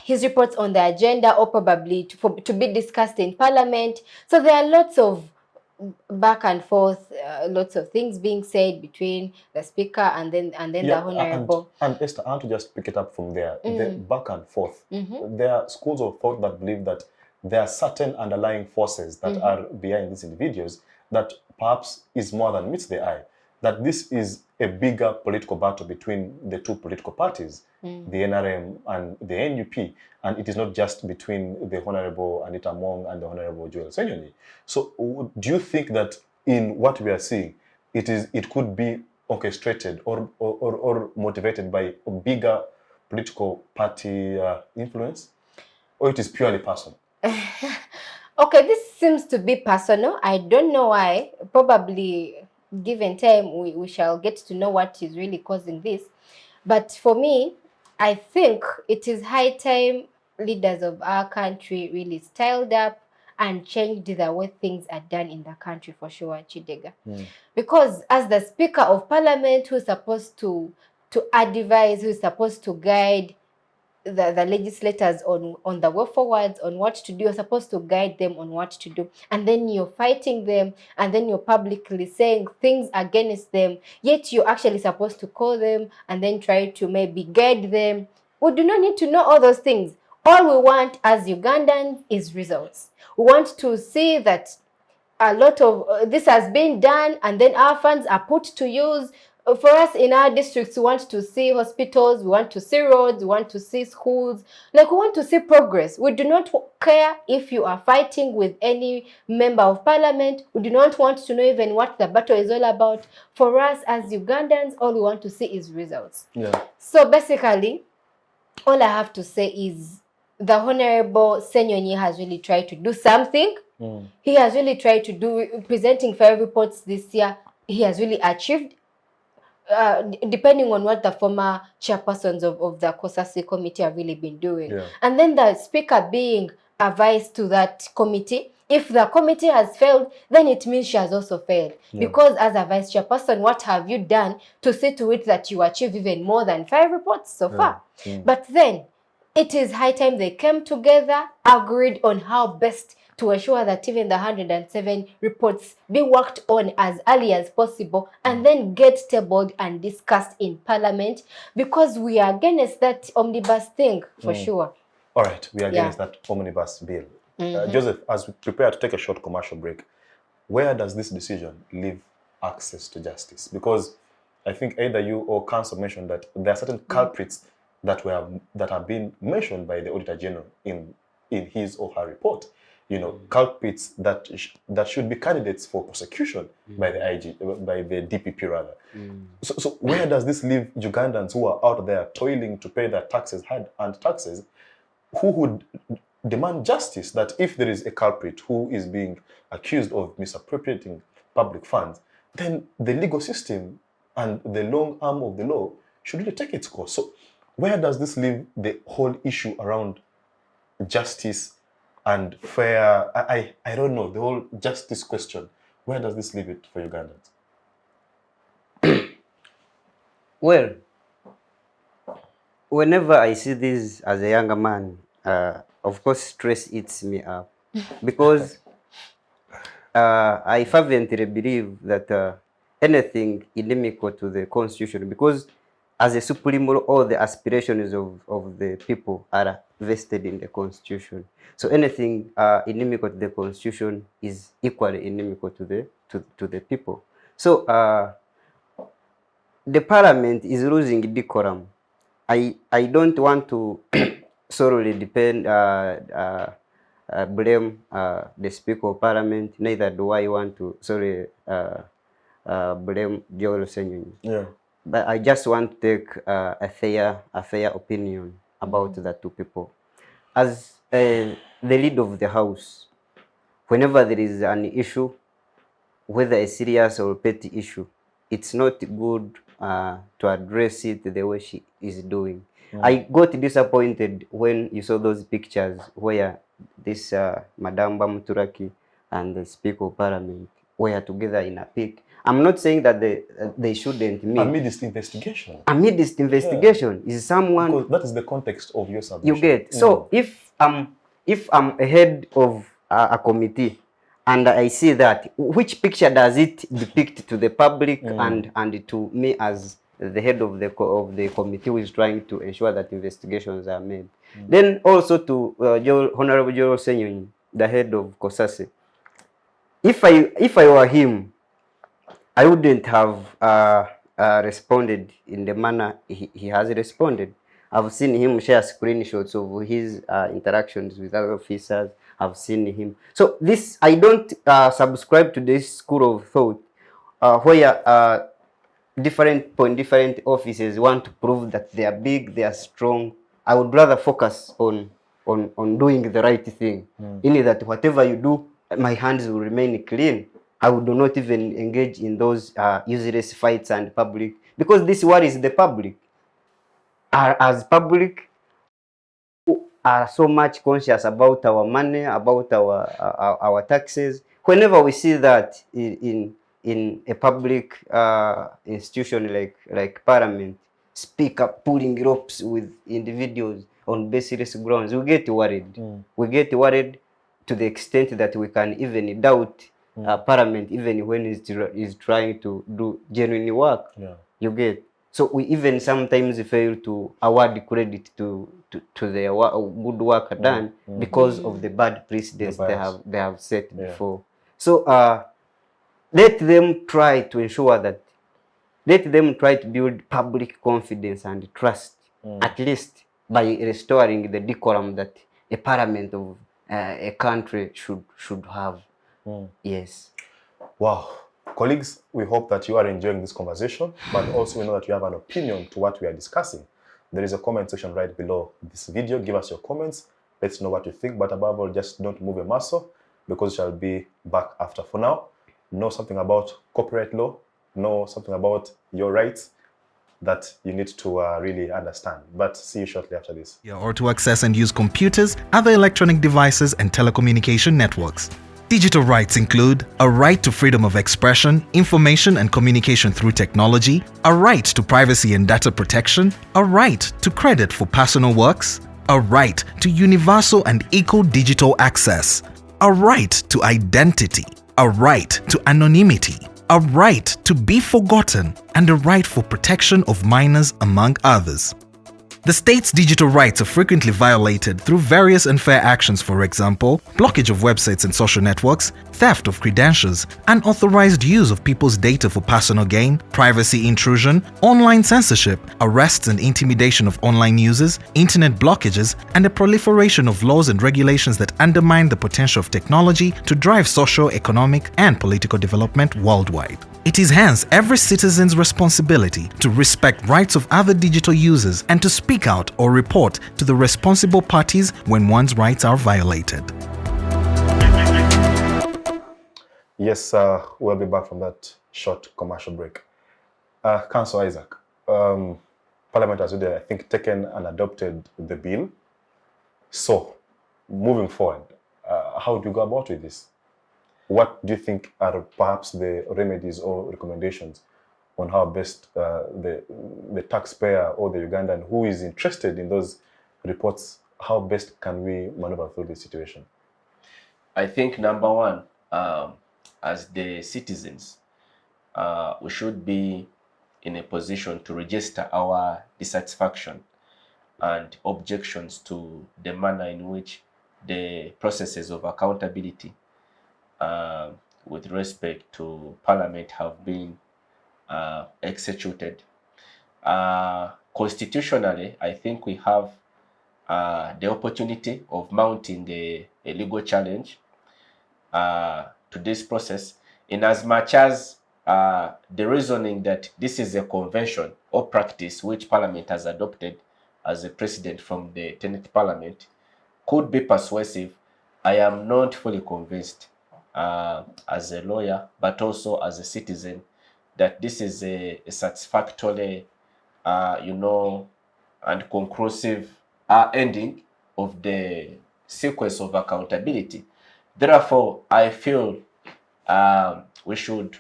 his reports on the agenda, or probably to be discussed in Parliament. So there are lots of back and forth, lots of things being said between the Speaker and then the Honorable. And Esther, I want to just pick it up from there. The back and forth. There are schools of thought that believe that there are certain underlying forces that are behind these individuals that perhaps is more than meets the eye. That this is a bigger political battle between the 2 political parties, the NRM and the NUP, and it is not just between the Honorable Anita Among and the Honorable Joel Senyonyi. So do you think that in what we are seeing, it could be orchestrated or motivated by a bigger political party influence, or it is purely personal? Okay, this seems to be personal. I don't know why. Probably given time, we shall get to know what is really causing this. But for me, I think it is high time leaders of our country really styled up and changed the way things are done in the country, for sure, Kidega. Because as the Speaker of Parliament, who is supposed to advise, who is supposed to guide the legislators on the way forwards, on what to do, you're supposed to guide them on what to do, and then you're fighting them, and then you're publicly saying things against them, yet you're actually supposed to call them and then try to maybe guide them. We do not need to know all those things. All we want as Ugandans is results. We want to see that a lot of this has been done, and then our funds are put to use. For us in our districts, we want to see hospitals, we want to see roads, we want to see schools, like we want to see progress. We do not care if you are fighting with any member of parliament. We do not want to know even what the battle is all about. For us as Ugandans, all we want to see is results. So basically, all I have to say is the Honorable Senyonyi has really tried to do something. He has really tried to do, presenting fair reports this year. He has really achieved, depending on what the former chairpersons of the COSASI committee have really been doing. And then the speaker being a vice to that committee. If the committee has failed, then it means she has also failed. Because as a vice chairperson, what have you done to see to it that you achieve even more than 5 reports so far? But then, it is high time they came together, agreed on how best to ensure that even the 107 reports be worked on as early as possible and then get tabled and discussed in Parliament, because we are against that omnibus thing, for sure. All right, we are against that omnibus bill. Joseph, as we prepare to take a short commercial break, where does this decision leave access to justice? Because I think either you or Council mentioned that there are certain culprits that have been mentioned by the Auditor General in his or her report. You know, culprits that should be candidates for prosecution by the IG, by the DPP rather. So where does this leave Ugandans who are out there toiling to pay their taxes, hard-earned taxes, who would demand justice? That if there is a culprit who is being accused of misappropriating public funds, then the legal system and the long arm of the law should really take its course. So where does this leave the whole issue around justice and fair, I don't know, the whole justice question, where does this leave it for Ugandans? Well, whenever I see this as a younger man, of course stress eats me up. Because I fervently believe that anything inimical to the constitution, because as a supreme law, all the aspirations of the people are vested in the constitution. So anything inimical to the constitution is equally inimical to the people. So the parliament is losing decorum. I don't want to solely blame the Speaker of Parliament. Neither do I want to solely blame Joel Senyonyi. But I just want to take a fair opinion about the two people. As the leader of the house, whenever there is an issue, whether a serious or petty issue, it's not good to address it the way she is doing. I got disappointed when you saw those pictures where this Madam Bamuturaki and the Speaker of Parliament were together in a pic. I'm not saying that they shouldn't meet. Amidst investigation. Amidst investigation is someone. Because that is the context of your submission. You get. So if I'm a head of a committee and I see that, which picture does it depict to the public and to me as the head of the committee who is trying to ensure that investigations are made? Then also to Honorable Joel Senyonyi, the head of COSASI. If I were him, I wouldn't have responded in the manner he has responded. I've seen him share screenshots of his interactions with other officers. I've seen him. So this, I don't subscribe to this school of thought where different offices want to prove that they are big, they are strong. I would rather focus on doing the right thing. In that whatever you do, my hands will remain clean. I would not even engage in those useless fights and public, because this war is the public. are, as public, are so much conscious about our money, about our taxes. Whenever we see that in a public institution like Parliament, speak up pulling ropes with individuals on baseless grounds, we get worried. We get worried to the extent that we can even doubt Parliament, even when it's trying to do genuine work. Yeah. You get. So we even sometimes fail to award credit to their good work done because of the bad precedents they have set before. So let them try to ensure that, let them try to build public confidence and trust, at least by restoring the decorum that a parliament of a country should have. Yes. Wow. Colleagues, we hope that you are enjoying this conversation, but also we know that you have an opinion to what we are discussing. There is a comment section right below this video. Give us your comments. Let's know what you think, but above all, just don't move a muscle, because we shall be back after. For now, know something about copyright law, know something about your rights that you need to really understand. But see you shortly after this. Or to access and use computers, other electronic devices, and telecommunication networks. Digital rights include a right to freedom of expression, information and communication through technology, a right to privacy and data protection, a right to credit for personal works, a right to universal and equal digital access, a right to identity, a right to anonymity, a right to be forgotten, and a right for protection of minors, among others. The state's digital rights are frequently violated through various unfair actions, for example, blockage of websites and social networks, theft of credentials, unauthorized use of people's data for personal gain, privacy intrusion, online censorship, arrests and intimidation of online users, internet blockages, and the proliferation of laws and regulations that undermine the potential of technology to drive social, economic, and political development worldwide. It is hence every citizen's responsibility to respect rights of other digital users and to speak out or report to the responsible parties when one's rights are violated. Yes, we'll be back from that short commercial break. Councillor Isaac, Parliament has already, I think, taken and adopted the bill. So, moving forward, how do you go about with this? What do you think are perhaps the remedies or recommendations on how best the taxpayer or the Ugandan who is interested in those reports, how best can we maneuver through this situation? I think number one, as the citizens, we should be in a position to register our dissatisfaction and objections to the manner in which the processes of accountability with respect to Parliament have been executed. Constitutionally, I think we have the opportunity of mounting a legal challenge to this process, in as much as the reasoning that this is a convention or practice which Parliament has adopted as a precedent from the 10th Parliament could be persuasive. I am not fully convinced as a lawyer, but also as a citizen, that this is a satisfactory, and conclusive ending of the sequence of accountability. Therefore, I feel we should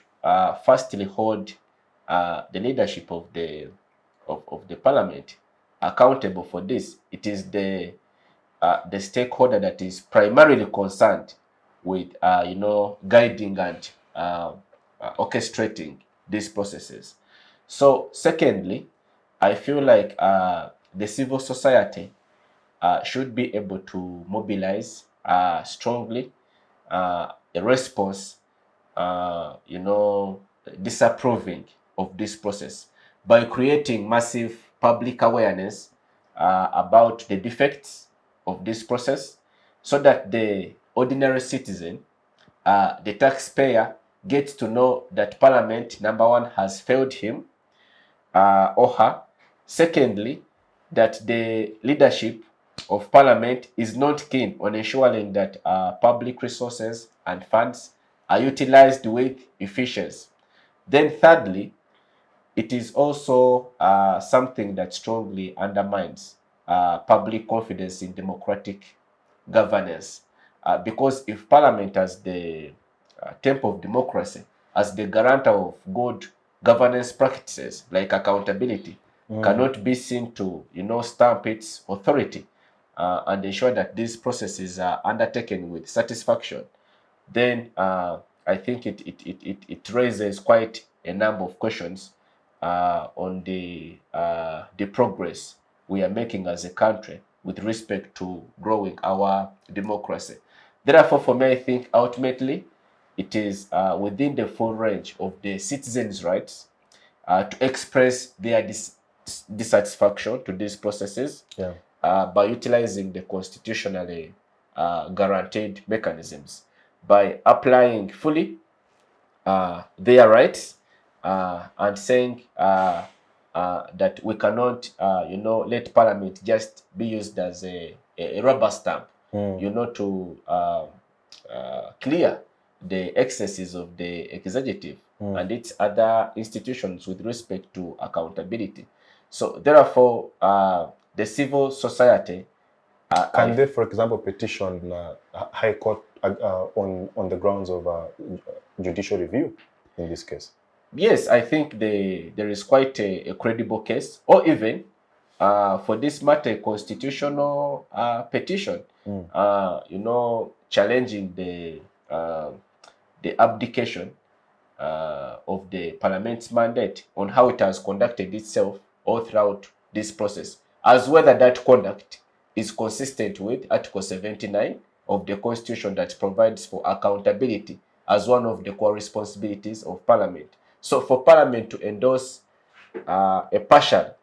firstly hold the leadership of the Parliament accountable for this. It is the stakeholder that is primarily concerned with guiding and orchestrating these processes. So secondly, I feel like the civil society should be able to mobilize strongly a response, disapproving of this process by creating massive public awareness about the defects of this process, so that the ordinary citizen, the taxpayer, gets to know that Parliament, number one, has failed him or her. Secondly, that the leadership of Parliament is not keen on ensuring that public resources and funds are utilized with efficiency. Then thirdly, it is also something that strongly undermines public confidence in democratic governance. Because if Parliament, as the temple of democracy, as the guarantor of good governance practices like accountability, cannot be seen to, stamp its authority and ensure that these processes are undertaken with satisfaction, then I think it raises quite a number of questions on the progress we are making as a country with respect to growing our democracy. Therefore, for me, I think ultimately it is within the full range of the citizens' rights to express their dissatisfaction to these processes by utilizing the constitutionally guaranteed mechanisms, by applying fully their rights and saying that we cannot, let Parliament just be used as a rubber stamp, to clear the excesses of the executive and its other institutions with respect to accountability. So therefore, the civil society can they, for example, petition High Court on the grounds of judicial review in this case? Yes, I think there is quite a credible case, or even for this matter, a constitutional petition, challenging the abdication of the Parliament's mandate on how it has conducted itself all throughout this process, as whether that conduct is consistent with Article 79 of the Constitution that provides for accountability as one of the core responsibilities of Parliament. So for Parliament to endorse a partial,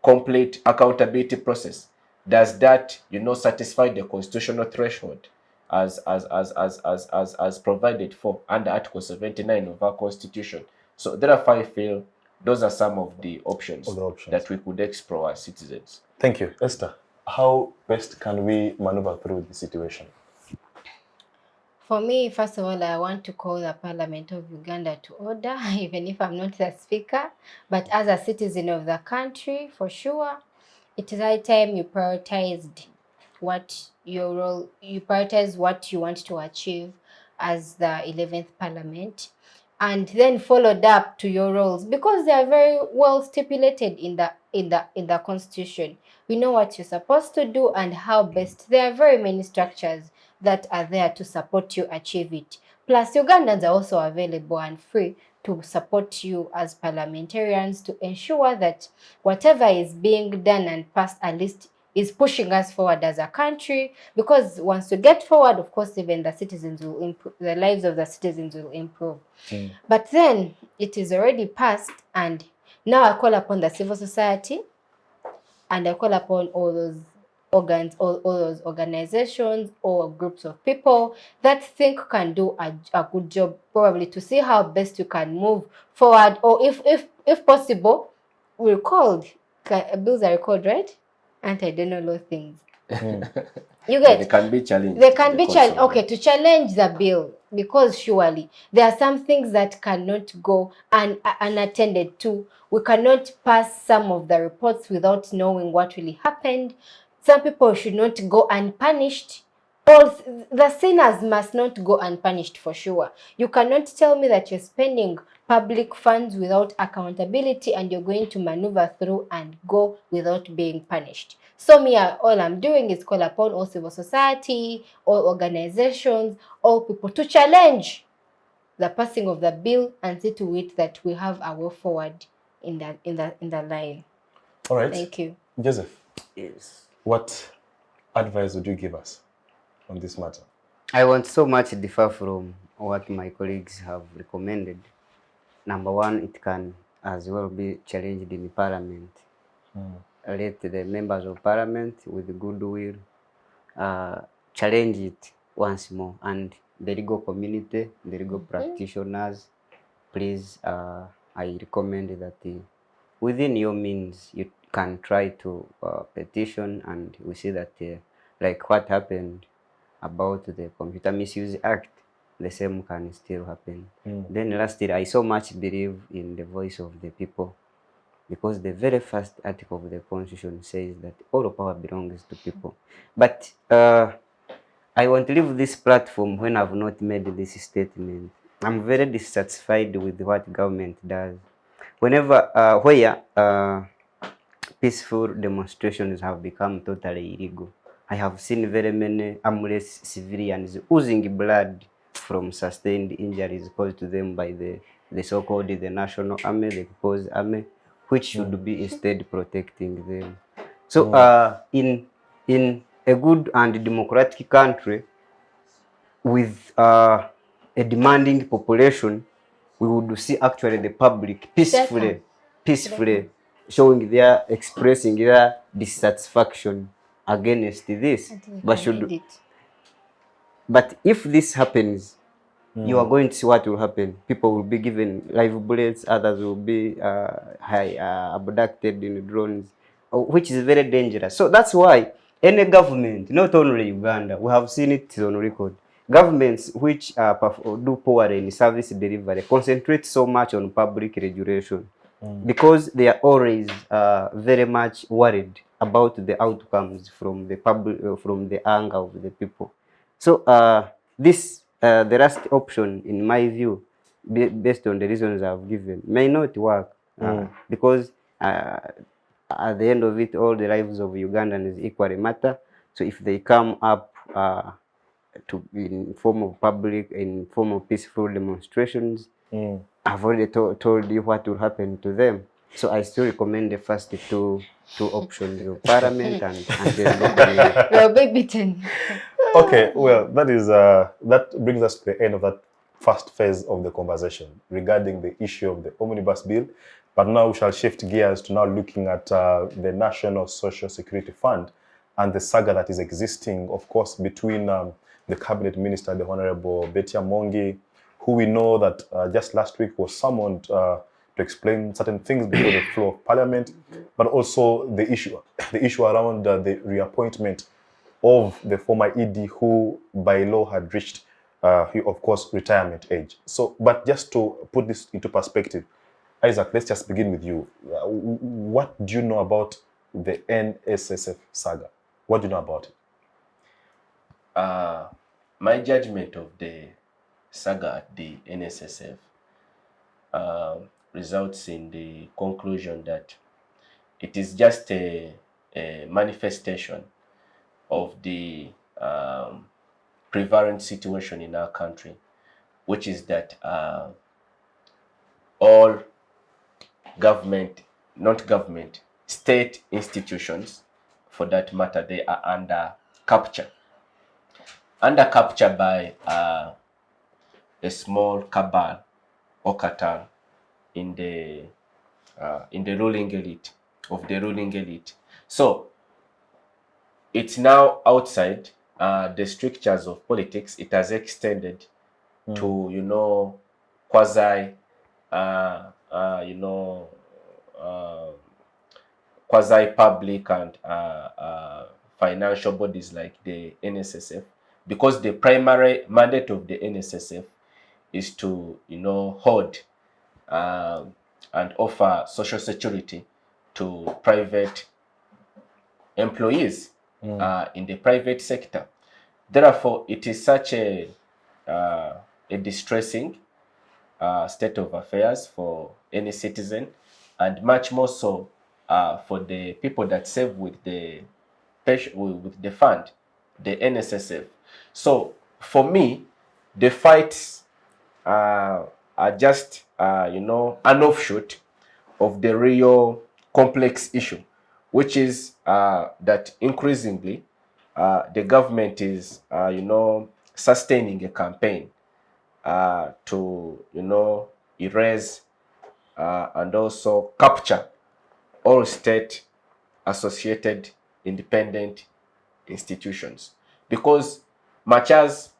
complete accountability process, does that, satisfy the constitutional threshold as provided for under Article 79 of our Constitution? So therefore, I feel those are some of the options that we could explore as citizens. Thank you. Esther, how best can we maneuver through the situation? For me, first of all, I want to call the Parliament of Uganda to order, even if I'm not the speaker. But as a citizen of the country, for sure, it is high time you prioritized what your role, you prioritize what you want to achieve as the 11th Parliament, and then followed up to your roles, because they are very well stipulated in the Constitution. We know what you're supposed to do and how best. There are very many structures that are there to support you achieve it. Plus, Ugandans are also available and free to support you as parliamentarians to ensure that whatever is being done and passed at least is pushing us forward as a country. Because once we get forward, of course, even the citizens will improve, the lives of the citizens will improve. But then it is already passed, and now I call upon the civil society, and I call upon all those organs, all those organizations or groups of people that think can do a good job, probably to see how best you can move forward, or if possible, recalled. Bills are recalled, right? And I don't know those things. You get? They can be challenged. They can be challenged. Okay, to challenge the bill, because surely there are some things that cannot go unattended to. We cannot pass some of the reports without knowing what really happened. Some people should not go unpunished. All the sinners must not go unpunished, for sure. You cannot tell me that you're spending public funds without accountability and you're going to maneuver through and go without being punished. So all I'm doing is call upon all civil society, all organizations, all people to challenge the passing of the bill and see to it that we have a way forward in the line. All right. Thank you. Joseph. Yes. What advice would you give us on this matter? I want so much differ from what my colleagues have recommended. Number one, it can as well be challenged in Parliament. Let the members of Parliament with goodwill challenge it once more, and the legal community, the legal practitioners, please, I recommend that within your means you can try to petition, and we see that like what happened about the Computer Misuse Act, the same can still happen. Then lastly, I so much believe in the voice of the people. because the very first article of the Constitution says that all power belongs to people. But I want to leave this platform when I've not made this statement. I'm very dissatisfied with what government does. Whenever, where peaceful demonstrations have become totally illegal, I have seen very many armless civilians oozing blood from sustained injuries caused to them by the so-called the National Army, the People's Army, which should be instead protecting them. So in a good and democratic country with a demanding population, we would see actually the public peacefully showing their, expressing their dissatisfaction against this. But if this happens, you are going to see what will happen. People will be given live bullets, others will be abducted in drones, which is very dangerous. So that's why any government, not only Uganda, we have seen it on record, governments which do poorly in service delivery concentrate so much on public regulation because they are always very much worried about the outcomes from the public, from the anger of the people. So this the last option, in my view, based on the reasons I've given, may not work because at the end of it, all the lives of Ugandans equally matter. So if they come up in form of public, in form of peaceful demonstrations, I've already told you what will happen to them. So I still recommend the first two options of Parliament and the You're big beaten. Okay, well, that brings us to the end of that first phase of the conversation regarding the issue of the Omnibus Bill. But now we shall shift gears to now looking at the National Social Security Fund and the saga that is existing, of course, between the Cabinet Minister, the Honorable Betty Amongi, who we know that just last week was summoned to explain certain things before the floor of Parliament, but also the issue around the reappointment of the former ED who by law had reached, of course, retirement age. So, but just to put this into perspective, Isaac, let's just begin with you. What do you know about the NSSF saga? What do you know about it? My judgment of the saga at the NSSF results in the conclusion that it is just a manifestation of the prevalent situation in our country, which is that all government, not government, state institutions, for that matter, they are under capture by a small cabal or cartel in the ruling elite, of the ruling elite. So it's now outside the strictures of politics. It has extended to, you know, quasi public and financial bodies like the NSSF, because the primary mandate of the NSSF is to, you know, hold and offer social security to private employees in the private sector. Therefore, it is such a distressing state of affairs for any citizen, and much more so for the people that save with the fund, the NSSF. So for me, the fights are just you know, an offshoot of the real complex issue, which is that increasingly the government is you know, sustaining a campaign to, you know, erase and also capture all state associated independent institutions, because much as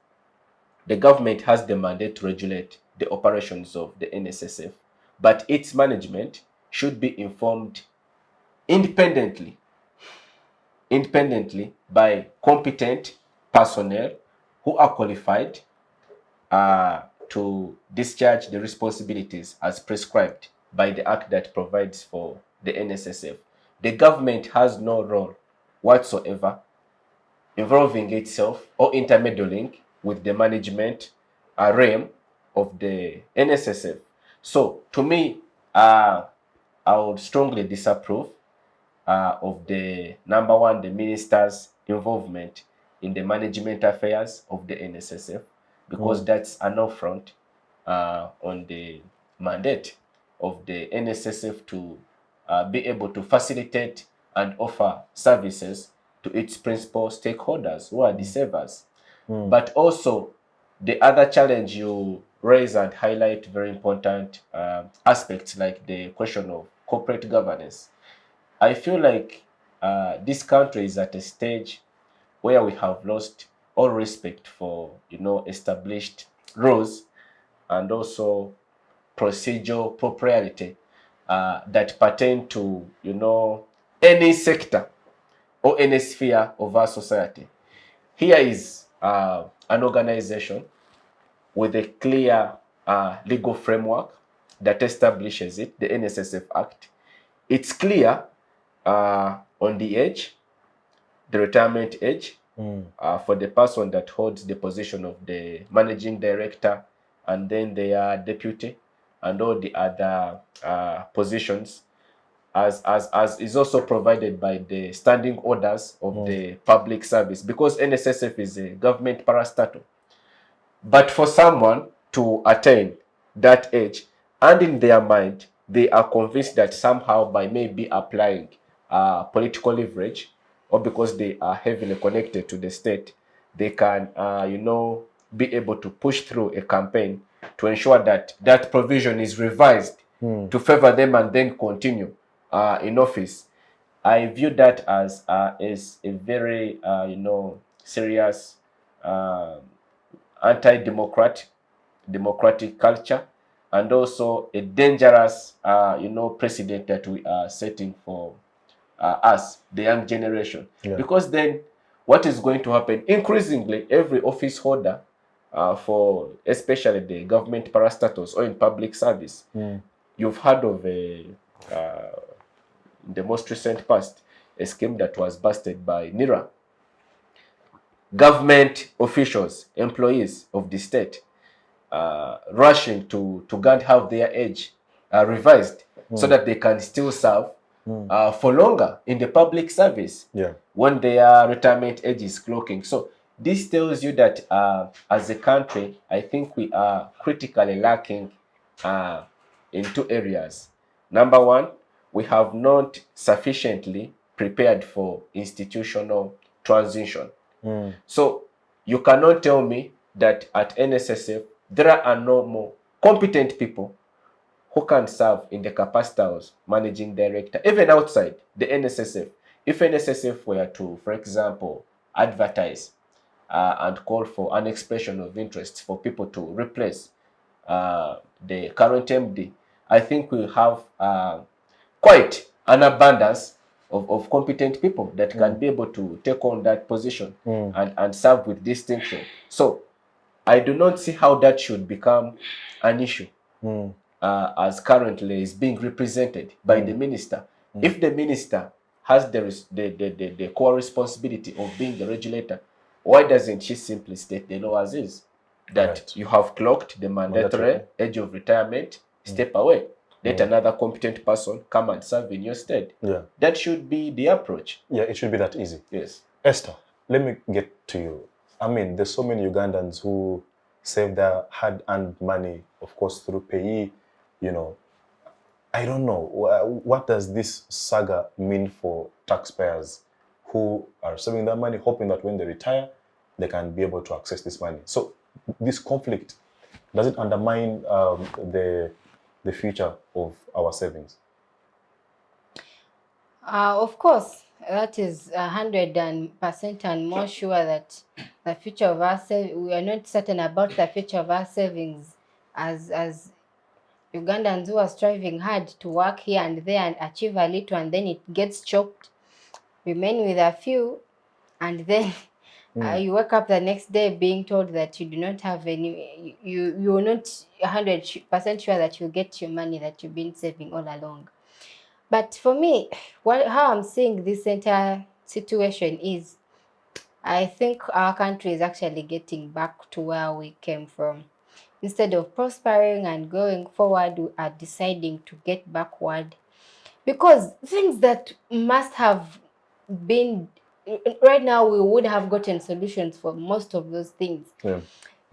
the government has the mandate to regulate the operations of the NSSF, but its management should be informed independently by competent personnel who are qualified to discharge the responsibilities as prescribed by the act that provides for the NSSF. The government has no role whatsoever involving itself or intermeddling with the management realm of the NSSF. So to me, I would strongly disapprove of the number one, the minister's involvement in the management affairs of the NSSF, because that's an affront on the mandate of the NSSF to be able to facilitate and offer services to its principal stakeholders, who are the savers. But also, the other challenge you raise and highlight very important aspects, like the question of corporate governance. I feel like this country is at a stage where we have lost all respect for, established rules and also procedural propriety that pertain to, any sector or any sphere of our society. Here is an organization with a clear legal framework that establishes it, the NSSF Act. It's clear on the age, the retirement age, for the person that holds the position of the managing director and then their deputy and all the other positions, as is also provided by the standing orders of the public service, because NSSF is a government parastatal. But for someone to attain that age, and in their mind, they are convinced that somehow by maybe applying political leverage, or because they are heavily connected to the state, they can, be able to push through a campaign to ensure that that provision is revised to favor them and then continue in office. I view that as a very, serious democratic culture, and also a dangerous, precedent that we are setting for us, the young generation. Because then what is going to happen? Increasingly, every office holder, for especially the government parastatals or in public service, you've heard of in the most recent past, a scheme that was busted by NIRA. Government officials, employees of the state, rushing to go and have their age revised so that they can still serve for longer in the public service when their retirement age is clocking. So this tells you that as a country, I think we are critically lacking in two areas. Number one, we have not sufficiently prepared for institutional transition. So you cannot tell me that at NSSF there are no more competent people who can serve in the capacity as managing director, even outside the NSSF. If NSSF were to, for example, advertise and call for an expression of interest for people to replace the current MD, I think we'll have quite an abundance of competent people that can be able to take on that position and serve with distinction. So I do not see how that should become an issue as currently is being represented by the minister. If the minister has the core responsibility of being the regulator, why doesn't she simply state the law as is? That you have clocked the mandatory age of retirement, step away. Let another competent person come and serve in your stead. That should be the approach. It should be that easy. Yes. Esther, let me get to you. I mean, there's so many Ugandans who save their hard-earned money, of course, through payee. I don't know. What does this saga mean for taxpayers who are saving their money, hoping that when they retire, they can be able to access this money? So this conflict, does it undermine the future of our savings? Of course, that is 100% and more sure that the future of our we are not certain about the future of our savings as Ugandans who are striving hard to work here and there and achieve a little, and then it gets choked, remain with a few, and then you wake up the next day being told that you do not have any, you're not 100% sure that you'll get your money that you've been saving all along. But for me, how I'm seeing this entire situation is, I think our country is actually getting back to where we came from. Instead of prospering and going forward, we are deciding to get backward. Because things that must have been, right now we would have gotten solutions for most of those things. Yeah.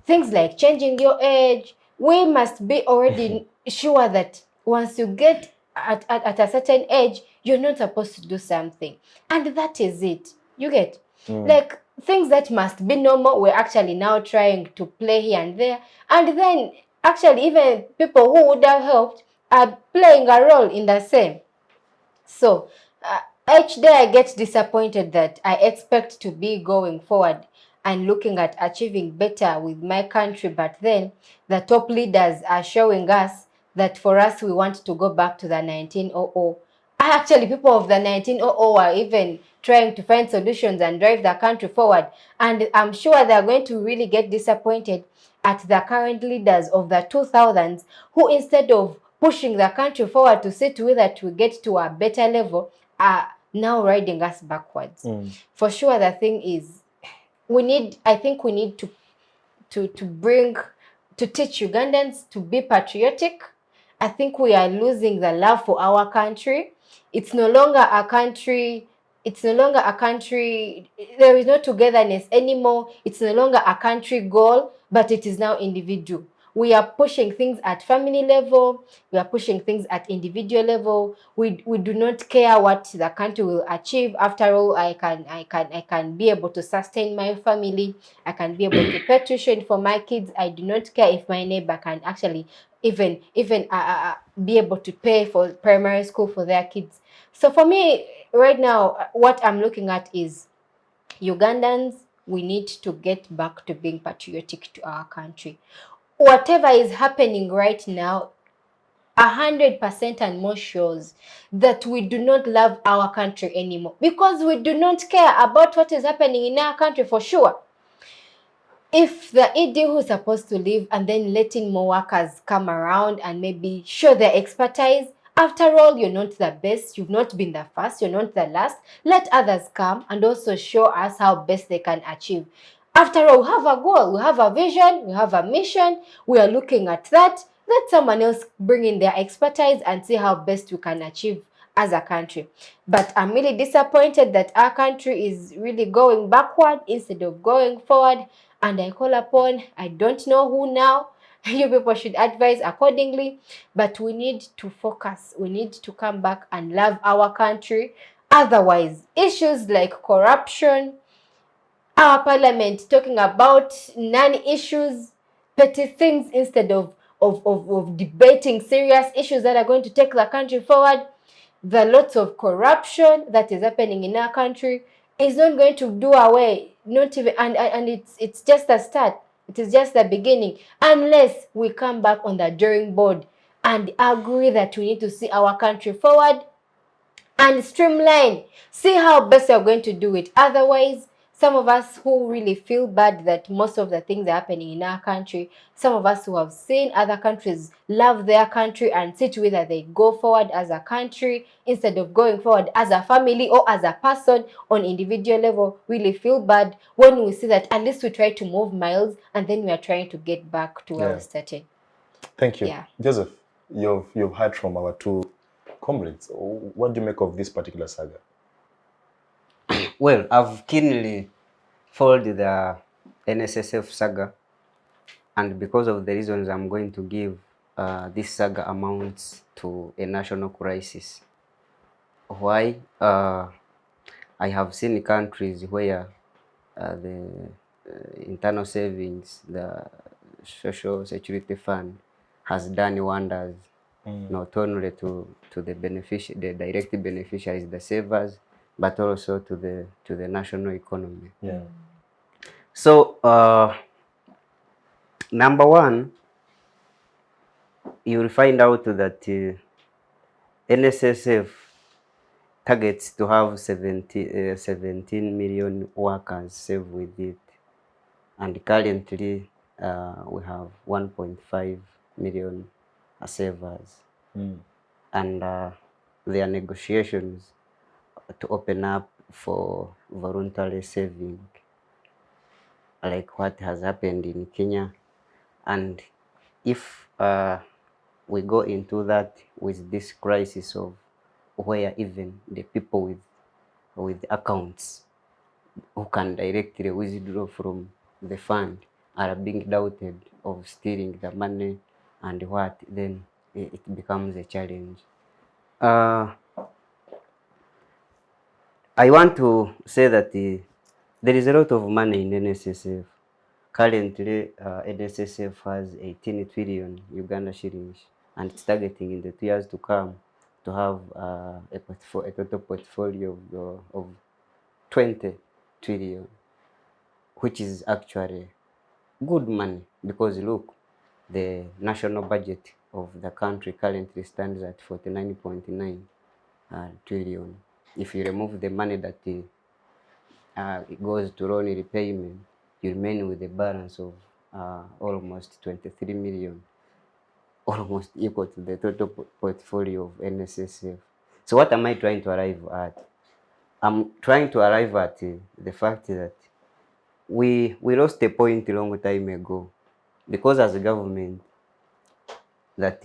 Things like changing your age, we must be already sure that once you get at a certain age, you're not supposed to do something. And that is it. You get? Like things that must be normal, we're actually now trying to play here and there. And then actually even people who would have helped are playing a role in the same. So each day I get disappointed that I expect to be going forward and looking at achieving better with my country, but then the top leaders are showing us that for us we want to go back to the 1900. Actually, people of the 1900 are even trying to find solutions and drive the country forward, and I'm sure they're going to really get disappointed at the current leaders of the 2000s, who instead of pushing the country forward to see to it that we get to a better level, are now riding us backwards. For sure, the thing is, I think we need to teach Ugandans to be patriotic. I think we are losing the love for our country. It's no longer a country. There is no togetherness anymore. It's no longer a country goal, but it is now individual. We are pushing things at family level. We are pushing things at individual level. We do not care what the country will achieve. After all, I can be able to sustain my family. I can be able to pay tuition for my kids. I do not care if my neighbor can actually even be able to pay for primary school for their kids. So for me, right now, what I'm looking at is Ugandans, we need to get back to being patriotic to our country. Whatever is happening right now, 100% and more shows that we do not love our country anymore, because we do not care about what is happening in our country for sure. If the ED who is supposed to leave and then letting more workers come around and maybe show their expertise, after all, you're not the best, you've not been the first, you're not the last. Let others come and also show us how best they can achieve. After all, we have a goal, we have a vision, we have a mission, we are looking at that. Let someone else bring in their expertise and see how best we can achieve as a country. But I'm really disappointed that our country is really going backward instead of going forward. And I call upon, I don't know who now, you people should advise accordingly, but we need to focus. We need to come back and love our country. Otherwise, issues like corruption, our parliament talking about non-issues, petty things, instead of debating serious issues that are going to take the country forward, the lots of corruption that is happening in our country is not going to do away, not even, and it's just a start. It is just the beginning, unless we come back on the drawing board and agree that we need to see our country forward and streamline, see how best we're going to do it. Otherwise, some of us who really feel bad that most of the things are happening in our country, some of us who have seen other countries love their country and see to it that they go forward as a country instead of going forward as a family or as a person on individual level, really feel bad when we see that at least we try to move miles and then we are trying to get back to where we started. Thank you. Yeah. Joseph, you've heard from our two comrades. What do you make of this particular saga? Well, I've keenly followed the NSSF saga, and because of the reasons I'm going to give, this saga amounts to a national crisis. Why? I have seen countries where the internal savings, the social security fund, has done wonders, not only to the direct beneficiaries, the savers, but also to the national economy. Yeah. So, number one, you will find out that NSSF targets to have 17 million workers served with it, and currently we have 1.5 million savers. And there are negotiations to open up for voluntary saving, like what has happened in Kenya. And if we go into that with this crisis of where even the people with accounts who can directly withdraw from the fund are being doubted of stealing the money and what, then it becomes a challenge. I want to say that there is a lot of money in NSSF. Currently, NSSF has 18 trillion Uganda shillings, and it's targeting in the 2 years to come to have a total portfolio of 20 trillion, which is actually good money, because look, the national budget of the country currently stands at 49.9 trillion. If you remove the money that it goes to loan repayment, you remain with a balance of almost 23 million, almost equal to the total portfolio of NSSF. So what am I trying to arrive at? I'm trying to arrive at the fact that we lost a point a long time ago, because as a government that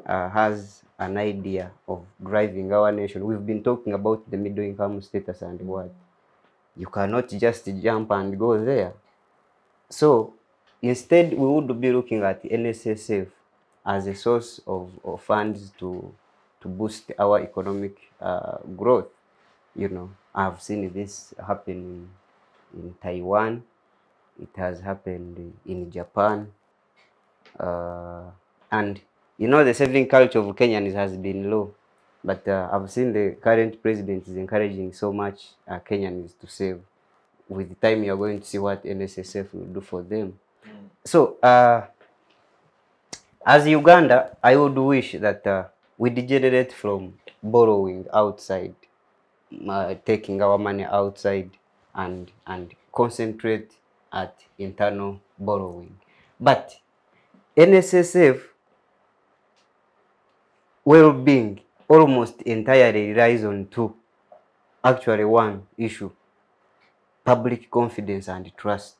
has an idea of driving our nation, we've been talking about the middle income status and what. You cannot just jump and go there. So instead, we would be looking at NSSF as a source of funds to boost our economic growth. You know, I've seen this happen in Taiwan. It has happened in Japan. And you know, the saving culture of Kenyans has been low. But I've seen the current president is encouraging so much Kenyans to save. With time, you're going to see what NSSF will do for them. So, as Uganda, I would wish that we degenerate from borrowing outside, taking our money outside, and concentrate at internal borrowing. But NSSF well-being almost entirely relies on two. Actually, one issue: public confidence and trust.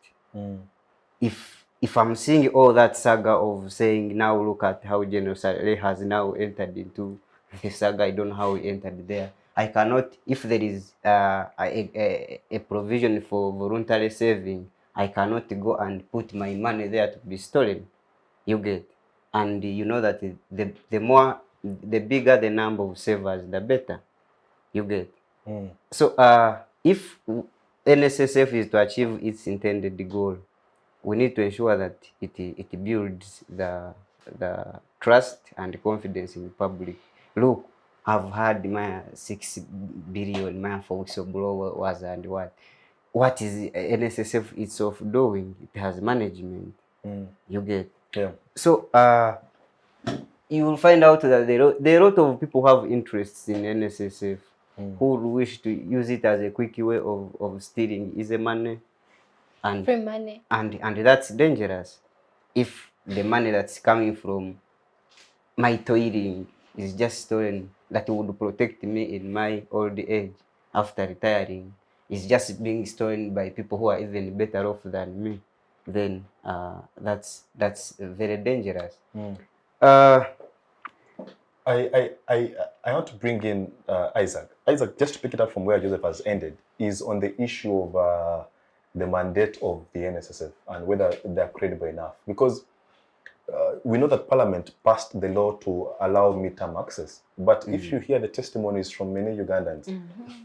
If I'm seeing all that saga of saying, now look at how General Saleh has now entered into the saga, I don't know how he entered there. I cannot, if there is a provision for voluntary saving, I cannot go and put my money there to be stolen. You get? And you know that the bigger the number of savers, the better. You get? So if NSSF is to achieve its intended goal, we need to ensure that it builds the trust and confidence in the public. Look, I've had my 6 billion man for whistleblower was, and what is NSSF itself doing? It has management. You get? Yeah. So you will find out that there are a lot of people who have interests in NSSF who wish to use it as a quick way of stealing easy money. And free money. And that's dangerous. If the money that's coming from my toiling is just stolen, that would protect me in my old age after retiring, is just being stolen by people who are even better off than me, then that's very dangerous. I want to bring in Isaac. Isaac, just to pick it up from where Joseph has ended, is on the issue of the mandate of the NSSF and whether they're credible enough. Because we know that Parliament passed the law to allow midterm access. But if you hear the testimonies from many Ugandans,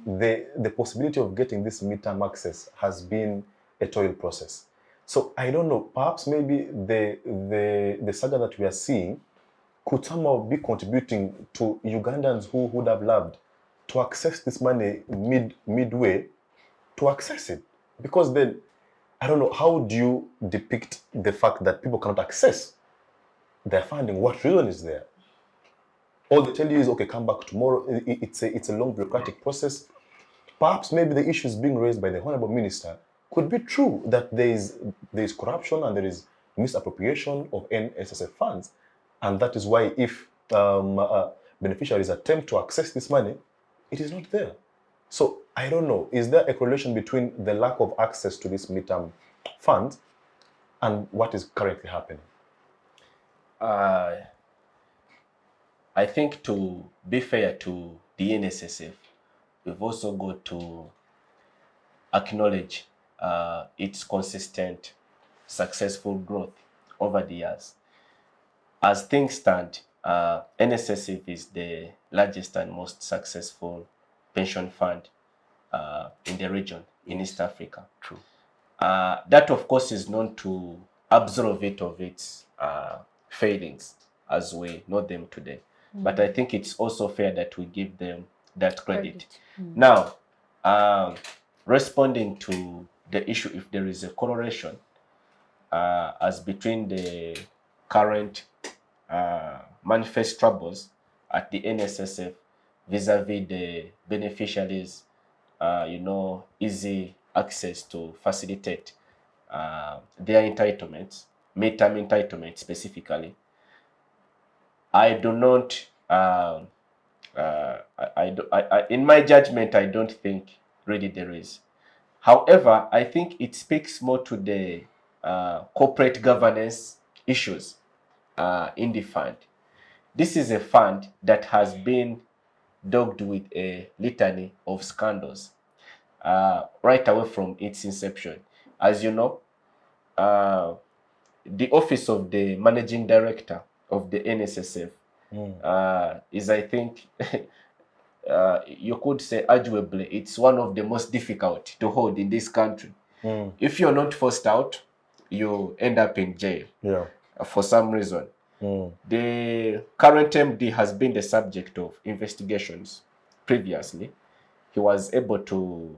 the possibility of getting this midterm access has been a toil process. So I don't know, perhaps maybe the saga that we are seeing could somehow be contributing to Ugandans who would have loved to access this money midway to access it. Because then, I don't know, how do you depict the fact that people cannot access their funding? What reason is there? All they tell you is, okay, come back tomorrow. It's a long bureaucratic process. Perhaps maybe the issues being raised by the Honorable Minister could be true, that there is corruption and there is misappropriation of NSSF funds. And that is why if beneficiaries attempt to access this money, it is not there. So I don't know, is there a correlation between the lack of access to this midterm funds and what is currently happening? I think, to be fair to the NSSF, we've also got to acknowledge its consistent, successful growth over the years. As things stand, NSSF is the largest and most successful pension fund in the region, in East Africa. True. That, of course, is known to absolve it of its failings as we know them today. But I think it's also fair that we give them that credit. Now, responding to the issue, if there is a correlation as between the current manifest troubles at the NSSF vis-a-vis the beneficiaries, easy access to facilitate their entitlements, midterm entitlements specifically, I do not, in my judgment, I don't think really there is. However, I think it speaks more to the corporate governance issues in the fund. This is a fund that has been dogged with a litany of scandals right away from its inception. As you know, the office of the managing director of the NSSF is, I think, you could say arguably, it's one of the most difficult to hold in this country. If you're not forced out, you end up in jail for some reason. The current MD has been the subject of investigations previously. He was able to,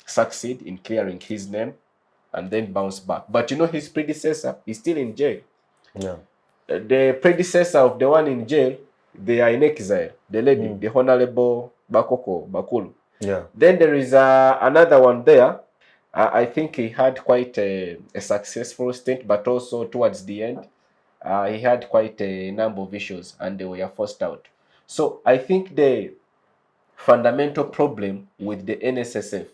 succeed in clearing his name and then bounce back. But his predecessor is still in jail. The predecessor of the one in jail, they are in exile. The lady, the Honorable Bakoko Bakulu. Then there is another one there. I think he had quite a successful stint, but also towards the end, he had quite a number of issues and they were forced out. So I think the fundamental problem with the NSSF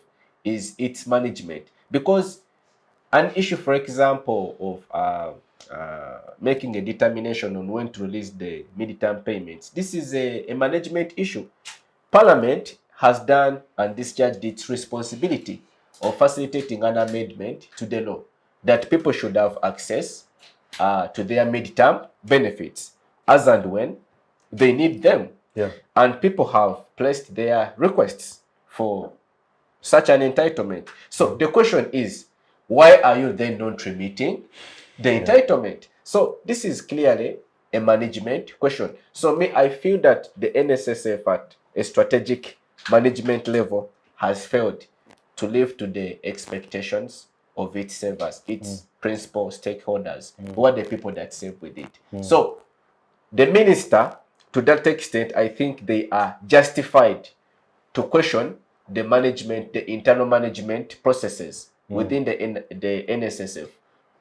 is its management. Because an issue, for example, of making a determination on when to release the midterm payments, this is a management issue. Parliament has done and discharged its responsibility of facilitating an amendment to the law that people should have access to their midterm benefits as and when they need them. And people have placed their requests for such an entitlement. So the question is, why are you then not remitting the entitlement? So this is clearly a management question. So I feel that the NSSF at a strategic management level has failed to live to the expectations of its servers, its principal stakeholders, who are the people that serve with it. So the minister, to that extent, I think they are justified to question the management, the internal management processes within the NSSF.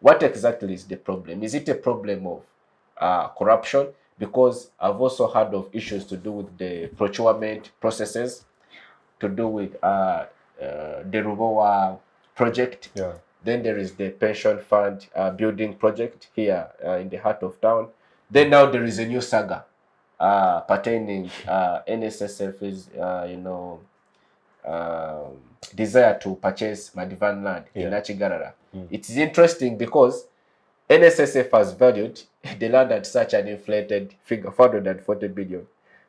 What exactly is the problem? Is it a problem of corruption? Because I've also heard of issues to do with the procurement processes, to do with the Rubowa project. Then there is the pension fund building project here in the heart of town. Then now there is a new saga pertaining NSSF's, desire to purchase Madivan land in Achigarara. It's interesting because NSSF has valued the land at such an inflated figure, 440 billion.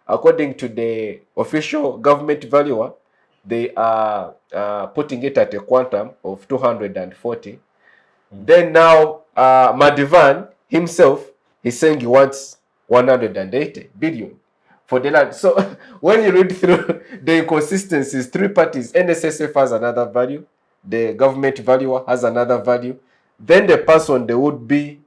According to the official government valuer, they are putting it at a quantum of 240. Then now Madivan himself, he's saying he wants 180 billion for the land. So when you read through the inconsistencies, three parties, NSSF has another value, the government valuer has another value, then the person, the would-be,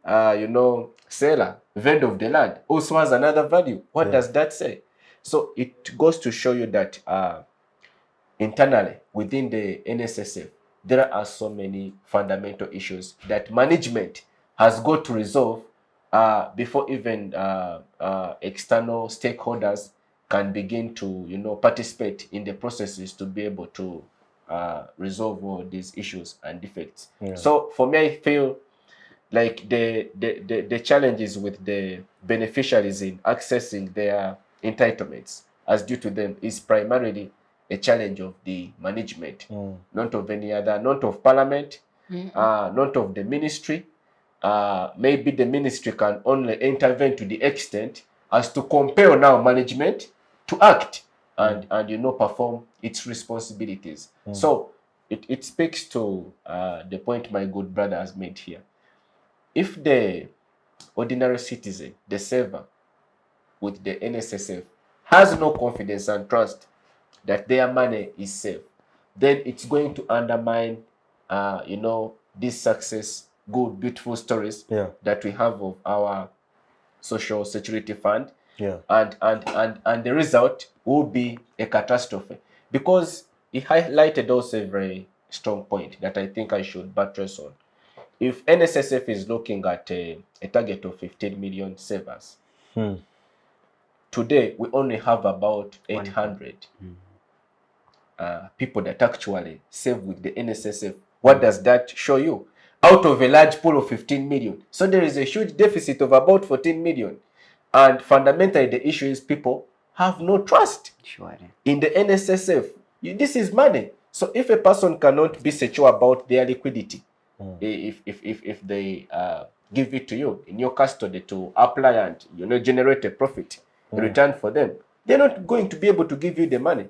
seller, vendor of the land, also has another value. What does that say? So it goes to show you that internally, within the NSSF, there are so many fundamental issues that management has got to resolve before even external stakeholders can begin to, participate in the processes to be able to resolve all these issues and defects. Yeah. So for me, I feel like the challenges with the beneficiaries in accessing their entitlements as due to them is primarily a challenge of the management, not of any other, not of Parliament, not of the ministry. Maybe the ministry can only intervene to the extent as to compel now management to act and perform its responsibilities. So it speaks to the point my good brother has made here. If the ordinary citizen, the saver with the NSSF, has no confidence and trust that their money is safe, then it's going to undermine, this success, good, beautiful stories that we have of our social security fund. Yeah. And the result will be a catastrophe, because he highlighted also a very strong point that I think I should buttress on. If NSSF is looking at a target of 15 million savers, today we only have about 800 people that actually save with the NSSF. What does that show you? Out of a large pool of 15 million. So there is a huge deficit of about 14 million. And fundamentally, the issue is people have no trust in the NSSF. This is money. So if a person cannot be secure about their liquidity, if they give it to you in your custody to apply and generate a profit in return for them, they're not going to be able to give you the money.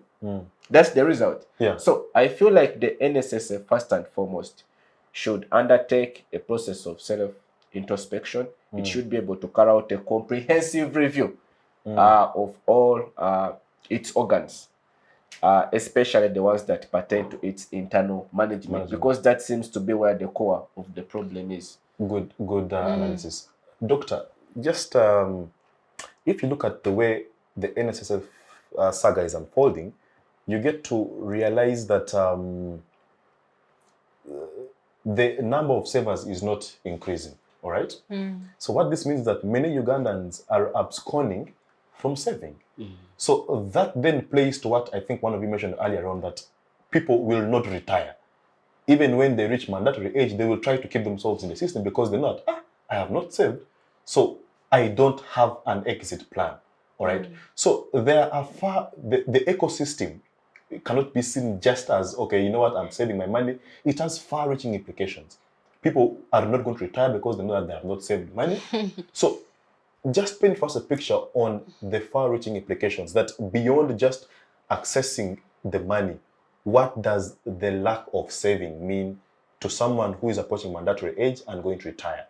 That's the result. Yeah. So I feel like the NSSF first and foremost should undertake a process of self-introspection. It should be able to carry out a comprehensive review of all its organs, especially the ones that pertain to its internal management, because that seems to be where the core of the problem is. Good analysis. Doctor, just if you look at the way the NSSF saga is unfolding, you get to realize that the number of savers is not increasing, all right? So what this means is that many Ugandans are absconding from saving. So that then plays to what I think one of you mentioned earlier on, that people will not retire. Even when they reach mandatory age, they will try to keep themselves in the system because they're not, I have not saved, so I don't have an exit plan, all right? So there are the ecosystem cannot be seen just as, okay, you know what, I'm saving my money. It has far-reaching implications. People are not going to retire because they know that they have not saved money. So just paint for us a picture on the far-reaching implications, that beyond just accessing the money, what does the lack of saving mean to someone who is approaching mandatory age and going to retire?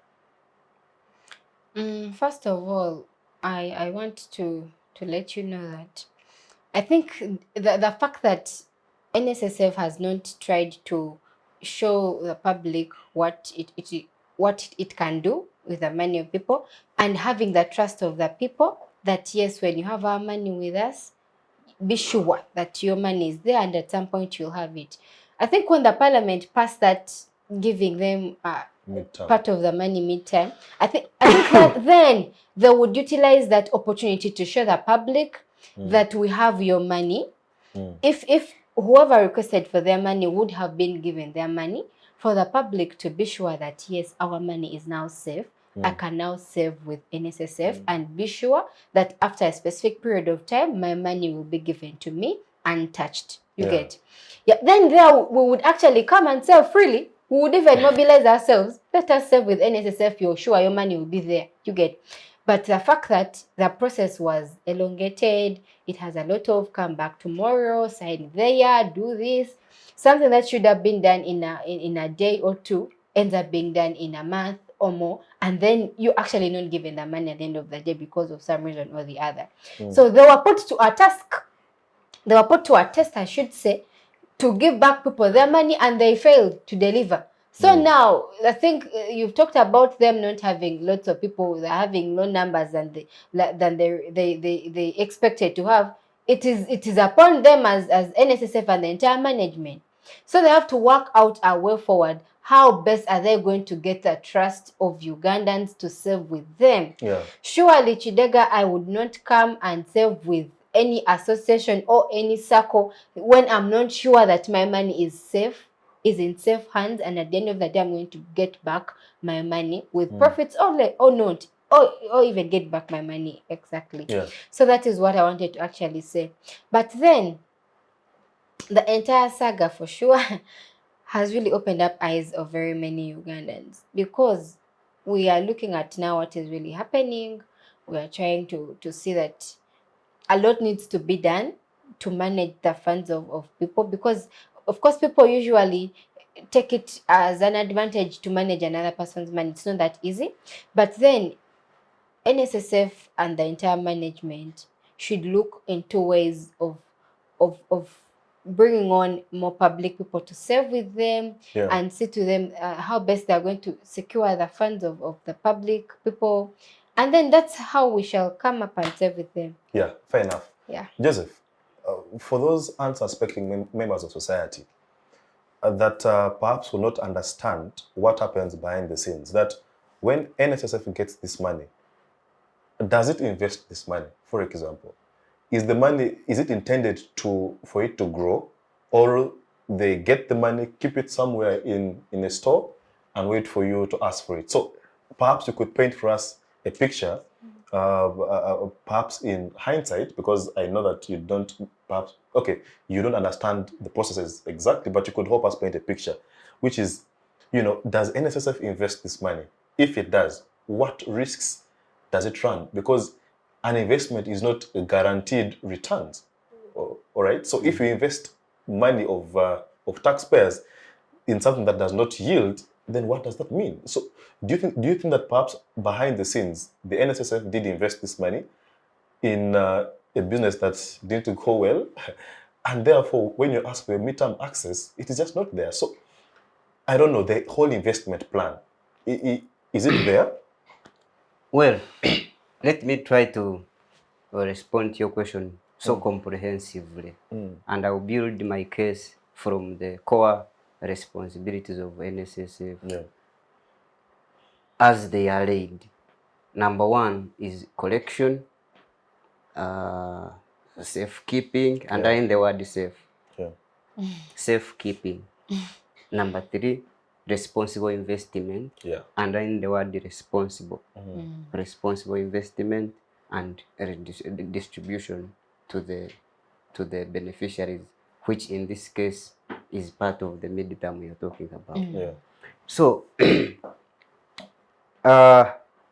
First of all, I want to let you know that I think the fact that NSSF has not tried to show the public what it can do with the money of people, and having the trust of the people that yes, when you have our money with us, be sure that your money is there and at some point you'll have it. I think when the Parliament passed that, giving them part of the money midterm, I think that then they would utilize that opportunity to show the public that we have your money. If whoever requested for their money would have been given their money, for the public to be sure that yes, our money is now safe. I can now save with NSSF and be sure that after a specific period of time, my money will be given to me untouched. You get? Yeah. Then there we would actually come and save freely. We would even mobilize ourselves. Let us save with NSSF. You're sure your money will be there. You get? But the fact that the process was elongated, it has a lot of come back tomorrow, sign there, do this. Something that should have been done in a day or two ends up being done in a month or more, and then you're actually not given the money at the end of the day because of some reason or the other. So they were put to a task. They were put to a test, I should say, to give back people their money, and they failed to deliver. So now, I think you've talked about them not having lots of people, they're having low numbers than they expected to have. It is upon them as NSSF and the entire management So they have to work out a way forward. How best are they going to get the trust of Ugandans to serve with them? Yeah. Surely, Kidega, I would not come and serve with any association or any circle when I'm not sure that my money is safe, is in safe hands, and at the end of the day, I'm going to get back my money with profits or not, or even get back my money exactly. Yeah. So that is what I wanted to actually say. But then, the entire saga for sure has really opened up eyes of very many Ugandans, because we are looking at now what is really happening. We are trying to see that a lot needs to be done to manage the funds of people, because of course people usually take it as an advantage to manage another person's money. It's not that easy. But then NSSF and the entire management should look into ways of bringing on more public people to serve with them, Yeah. and see to them how best they are going to secure the funds of the public people, and then that's how we shall come up and serve with them. Yeah, fair enough. Yeah. Joseph, for those unsuspecting members of society that perhaps will not understand what happens behind the scenes, that when NSSF gets this money, does it invest this money? For example, is it intended for it to grow, or they get the money, keep it somewhere in a store, and wait for you to ask for it? So perhaps you could paint for us a picture, perhaps in hindsight, because I know that you don't understand the processes exactly, but you could help us paint a picture, which is, does NSSF invest this money? If it does, what risks does it run? Because an investment is not a guaranteed returns. All right. So if you invest money of taxpayers in something that does not yield, then what does that mean? So do you think that perhaps behind the scenes the NSSF did invest this money in a business that didn't go well, and therefore when you ask for a midterm access, it is just not there? So I don't know, the whole investment plan, is it there? Well, let me try to respond to your question so comprehensively, and I will build my case from the core responsibilities of NSSF as they are laid. Number one is collection, safekeeping, and in the word safe. Safekeeping. Number three, responsible investment. And in the word responsible. Responsible investment and distribution to the beneficiaries, which in this case is part of the midterm we are talking about. So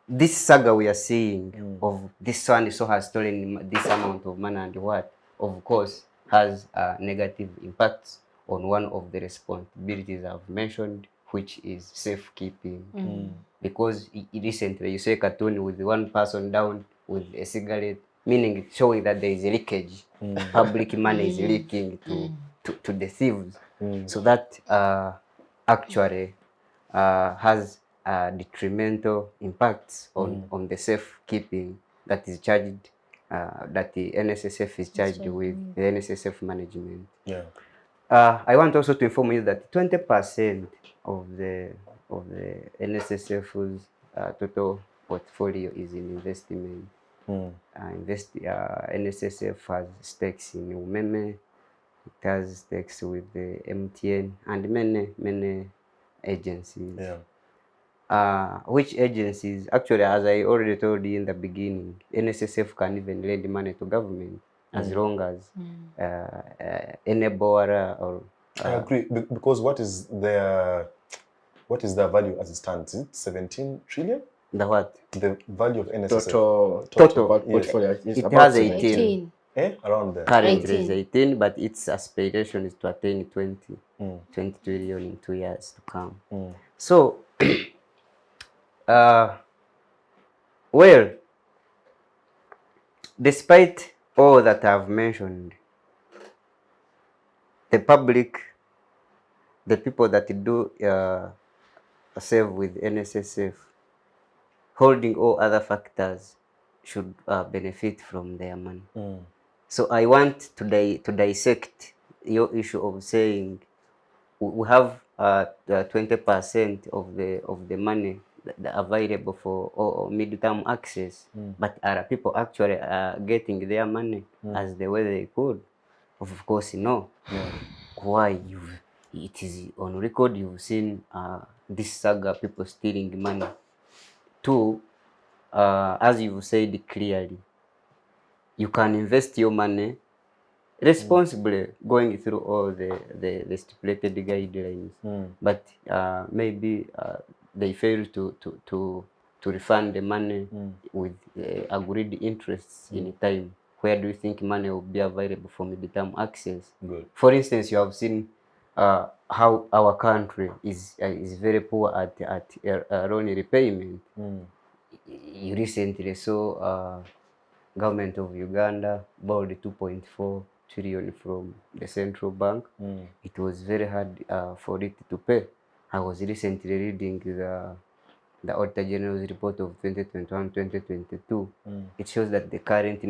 this saga we are seeing of this one so has stolen this amount of money, and what of course has negative impacts on one of the responsibilities I've mentioned, which is safekeeping. Because recently you see a cartoon with one person down with a cigarette, meaning showing that there is a leakage. Public money is leaking to the thieves. So that actually has detrimental impacts on the safekeeping that is charged, that the NSSF is charged with, the NSSF management. I want also to inform you that 20% of the NSSF's total portfolio is in investment. NSSF has stakes in Umeme, it has stakes with the MTN and many agencies. Which agencies, actually, as I already told you in the beginning, NSSF can even lend money to government as long as any borrower or... I agree, because what is their value as it stands? Is it 17 trillion? The what? The value of NSSF. Total portfolio is it about has 18. Around there. Currently is 18, but its aspiration is to attain 20 trillion in 2 years to come. So, well, despite all that I've mentioned, the public, the people that do serve with NSSF, holding all other factors, should benefit from their money. So I want to dissect your issue of saying we have 20% of the money available for or mid-term access, but are people actually getting their money as the way they could? Of course, no. Why? It is on record. You've seen this saga, people stealing money. Two, as you've said clearly, you can invest your money responsibly, going through all the stipulated guidelines, but maybe they fail to refund the money with agreed interests in time. Where do you think money will be available for mid-term access? Good. For instance, you have seen how our country is very poor at loan repayment. You recently saw government of Uganda borrowed 2.4 trillion from the central bank. It was very hard for it to pay. I was recently reading the Auditor General's report of 2021-2022. It shows that the current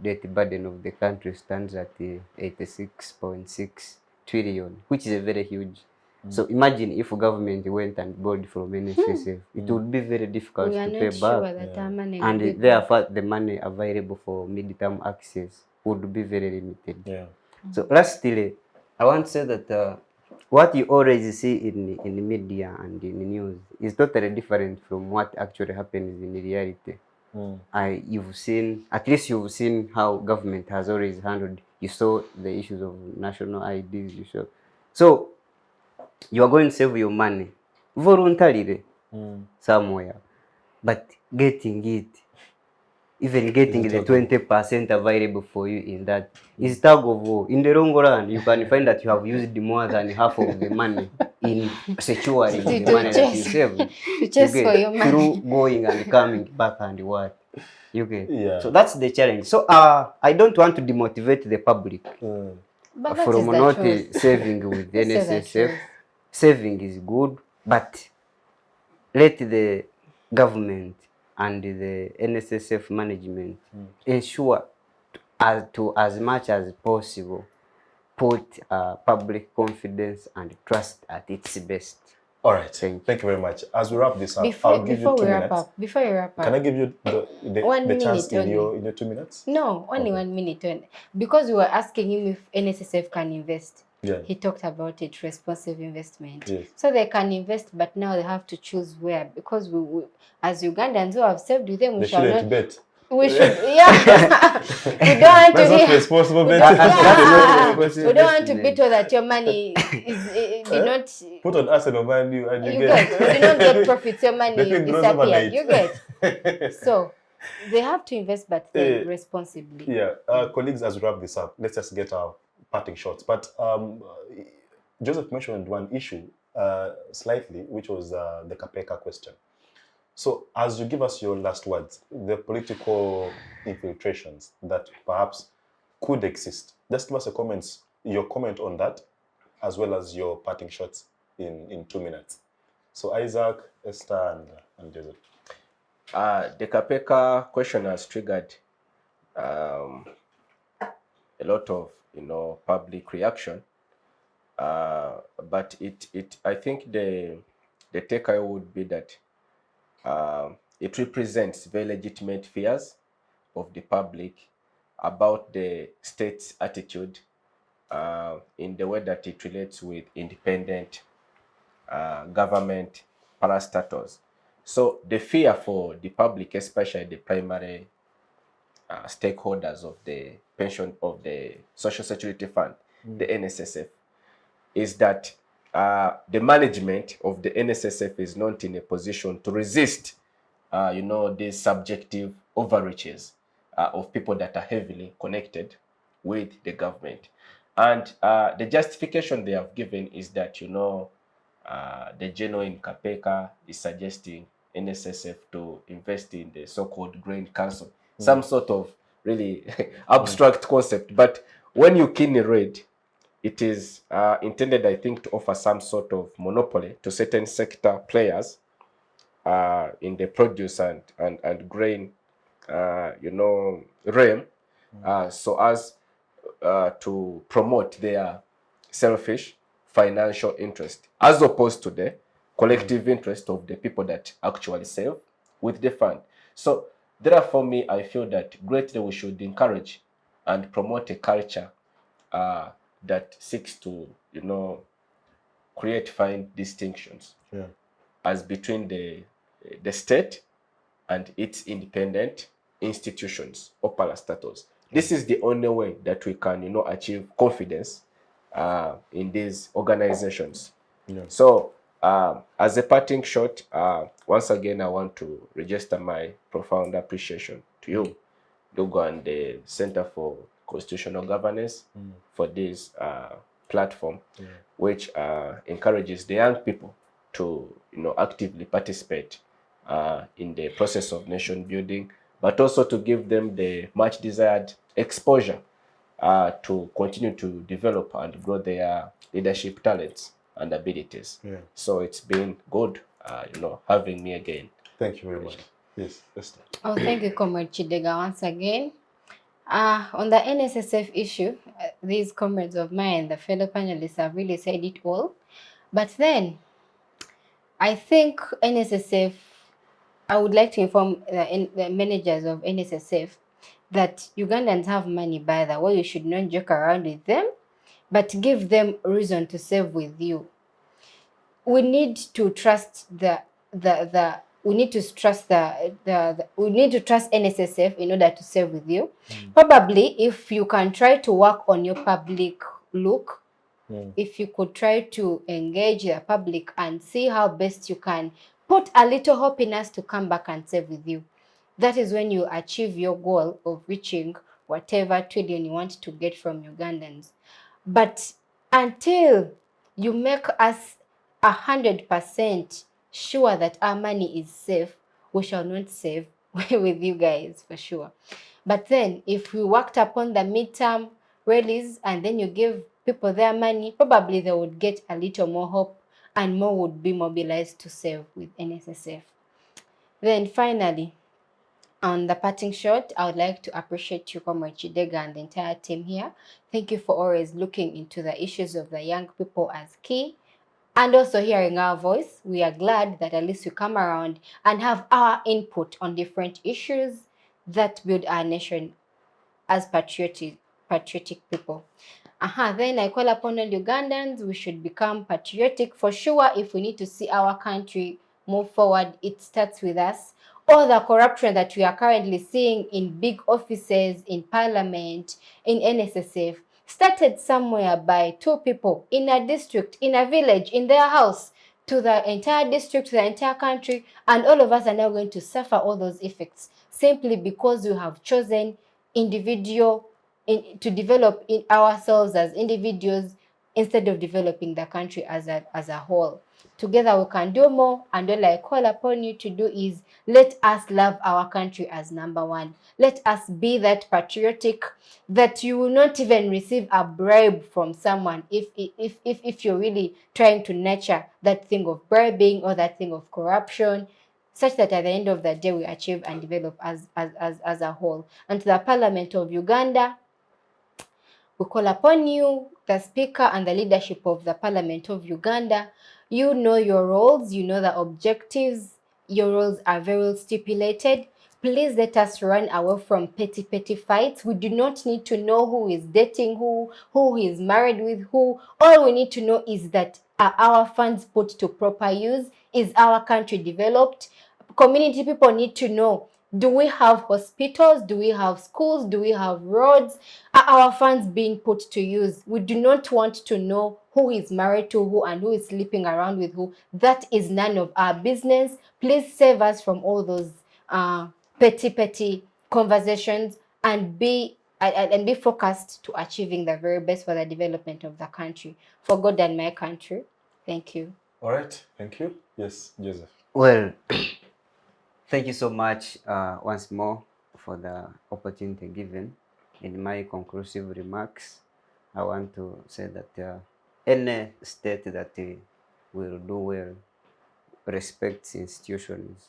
debt burden of the country stands at 86.6 trillion, which is a very huge. So imagine if government went and borrowed from NSSF, it would be very difficult We are to pay not sure back. that our money will And be back. therefore, the money available for mid-term access would be very limited. Yeah. So lastly, I want to say that what you always see in the media and in the news is totally different from what actually happens in reality. You've seen, at least you've seen how government has always handled. You saw the issues of national IDs. You saw, so you are going to save your money voluntarily somewhere, but getting it, even getting the 20% available for you in that is tug of war. In the long run, you can find that you have used more than half of the money in securing the money that you saved. To chase for your money. Through going and coming back and what you get. Yeah. So that's the challenge. So I don't want to demotivate the public But that is from the not truth. saving with This is the NSSF. truth. Saving is good, but let the government and the NSSF management ensure as much as possible put public confidence and trust at its best. All right. Thank Thank you very much. As we wrap this up, Before I'll give you 2 minutes. Before you wrap up, Can I give you the chance in only. your 2 minutes? No, only 1 minute. Because we were asking him if NSSF can invest. Yeah. He talked about it, responsive investment. Yes. So they can invest, but now they have to choose where. Because we as Ugandans who have saved with them, we They shall shouldn't not. bet. We should, yeah. We don't want That's to not hear. responsible We betting. don't want to bet that your money did not. Put on Arsenal Man U and you You get. get. You did not get profits. Your money The thing grows overnight. disappeared. You get. So they have to invest, but then responsibly. Yeah, colleagues, as we wrap this up, let's just get our parting shots. But Joseph mentioned one issue slightly, which was the Kapeka question. So as you give us your last words, the political infiltrations that perhaps could exist, just give us your comment on that, as well as your parting shots in 2 minutes. So Isaac, Esther, and Joseph. The Kapeka question has triggered a lot of public reaction, but I think the takeaway would be that it represents very legitimate fears of the public about the state's attitude in the way that it relates with independent government parastatals. So the fear for the public, especially the primary stakeholders of the pension of the Social Security Fund, the NSSF, is that the management of the NSSF is not in a position to resist, these subjective overreaches of people that are heavily connected with the government. And the justification they have given is that, the genuine Kapeka is suggesting NSSF to invest in the so-called Grain Council, some sort of really abstract concept. But when you keenly read, it is intended, I think, to offer some sort of monopoly to certain sector players in the produce and grain, realm, so as to promote their selfish financial interest, as opposed to the collective interest of the people that actually save with the fund. So therefore, me, I feel that greatly we should encourage and promote a culture that seeks to, create fine distinctions as between the state and its independent institutions or parastatals. This is the only way that we can, achieve confidence in these organizations. So, as a parting shot, once again, I want to register my profound appreciation to you, Lugo, and the Center for Constitutional Governance for this platform, which encourages the young people to, actively participate in the process of nation building, but also to give them the much desired exposure to continue to develop and grow their leadership talents and abilities. So it's been good, having me again. Thank you very much. Yes, Esther. Oh, thank you, Comrade Kidega, once again. On the NSSF issue, these comrades of mine, the fellow panelists, have really said it all. But then, I think NSSF, I would like to inform the managers of NSSF that Ugandans have money, by the way. You should not joke around with them, but give them reason to save with you. We need to trust we need to trust we need to trust NSSF in order to save with you. Probably, if you can try to work on your public look, if you could try to engage the public and see how best you can put a little hope in us to come back and save with you, that is when you achieve your goal of reaching whatever trillion you want to get from Ugandans. But until you make us 100% sure that our money is safe, we shall not save with you guys for sure. But then if we worked upon the midterm rallies and then you give people their money, probably they would get a little more hope and more would be mobilized to save with NSSF. Then finally, on the parting shot, I would like to appreciate you, Comrade Kidega, and the entire team here. Thank you for always looking into the issues of the young people as key, and also hearing our voice. We are glad that at least you come around and have our input on different issues that build our nation as patriotic people. Then I call upon all Ugandans, we should become patriotic for sure. If we need to see our country move forward, it starts with us. All the corruption that we are currently seeing in big offices, in Parliament, in NSSF, started somewhere by two people in a district, in a village, in their house, to the entire district, to the entire country, and all of us are now going to suffer all those effects simply because we have chosen to develop in ourselves as individuals instead of developing the country as a whole. Together we can do more, and all I call upon you to do is let us love our country as number one. Let us be that patriotic that you will not even receive a bribe from someone if you're really trying to nurture that thing of bribing or that thing of corruption, such that at the end of the day we achieve and develop as a whole. And to the Parliament of Uganda, we call upon you, the Speaker and the leadership of the Parliament of Uganda. You know your roles, you know the objectives. Your roles are very well stipulated. Please let us run away from petty fights. We do not need to know who is dating who is married with who. All we need to know is that are our funds put to proper use? Is our country developed? Community people need to know, do we have hospitals? Do we have schools? Do we have roads? Are our funds being put to use? We do not want to know who is married to who and who is sleeping around with who. That is none of our business. Please save us from all those petty conversations and be focused to achieving the very best for the development of the country. For God and my country. Thank you. All right. Thank you. Yes, Joseph. Well, thank you so much once more for the opportunity given. In my conclusive remarks, I want to say that any state that will do well respects institutions,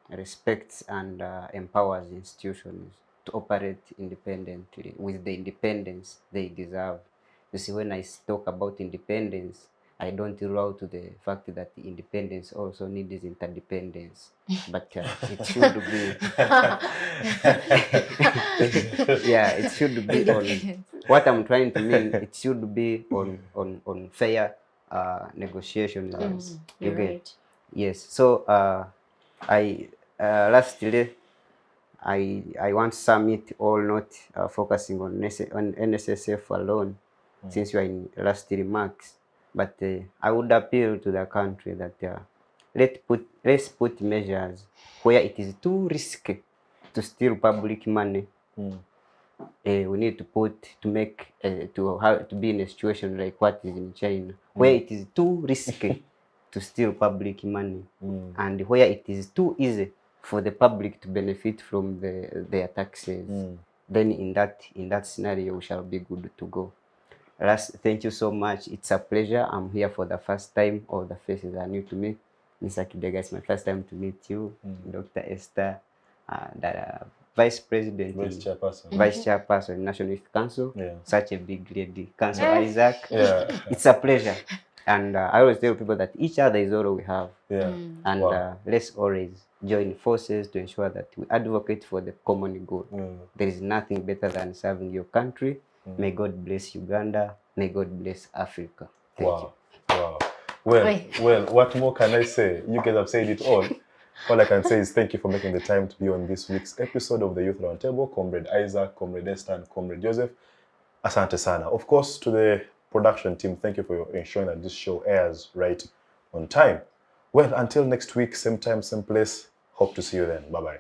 respects and empowers institutions to operate independently with the independence they deserve. You see, when I talk about independence, I don't rule out the fact that the independence also needs interdependence, but it should be, yeah, it should be on, what I'm trying to mean, it should be on fair negotiations. You You're get? right. Yes. So I lastly, I want summit all not focusing on NSSF alone, since you are in last remarks. But I would appeal to the country that let's put measures where it is too risky to steal public money. We need to make to be in a situation like what is in China, where it is too risky to steal public money, and where it is too easy for the public to benefit from their taxes. Then in that scenario, we shall be good to go. Last, thank you so much. It's a pleasure. I'm here for the first time. All the faces are new to me. Mr. Kidega, it's my first time to meet you. Dr. Esther, the Vice President, Vice Chairperson, National Youth Council. Such a big lady. Council Isaac. It's a pleasure. And I always tell people that each other is all we have. And let's always join forces to ensure that we advocate for the common good. There is nothing better than serving your country. May God bless Uganda. May God bless Africa. Thank you. Wow. Well, what more can I say? You guys have said it all. All I can say is thank you for making the time to be on this week's episode of the Youth Roundtable. Comrade Isaac, Comrade Esther, and Comrade Joseph. Asante sana. Of course, to the production team, thank you for ensuring that this show airs right on time. Well, until next week, same time, same place. Hope to see you then. Bye-bye.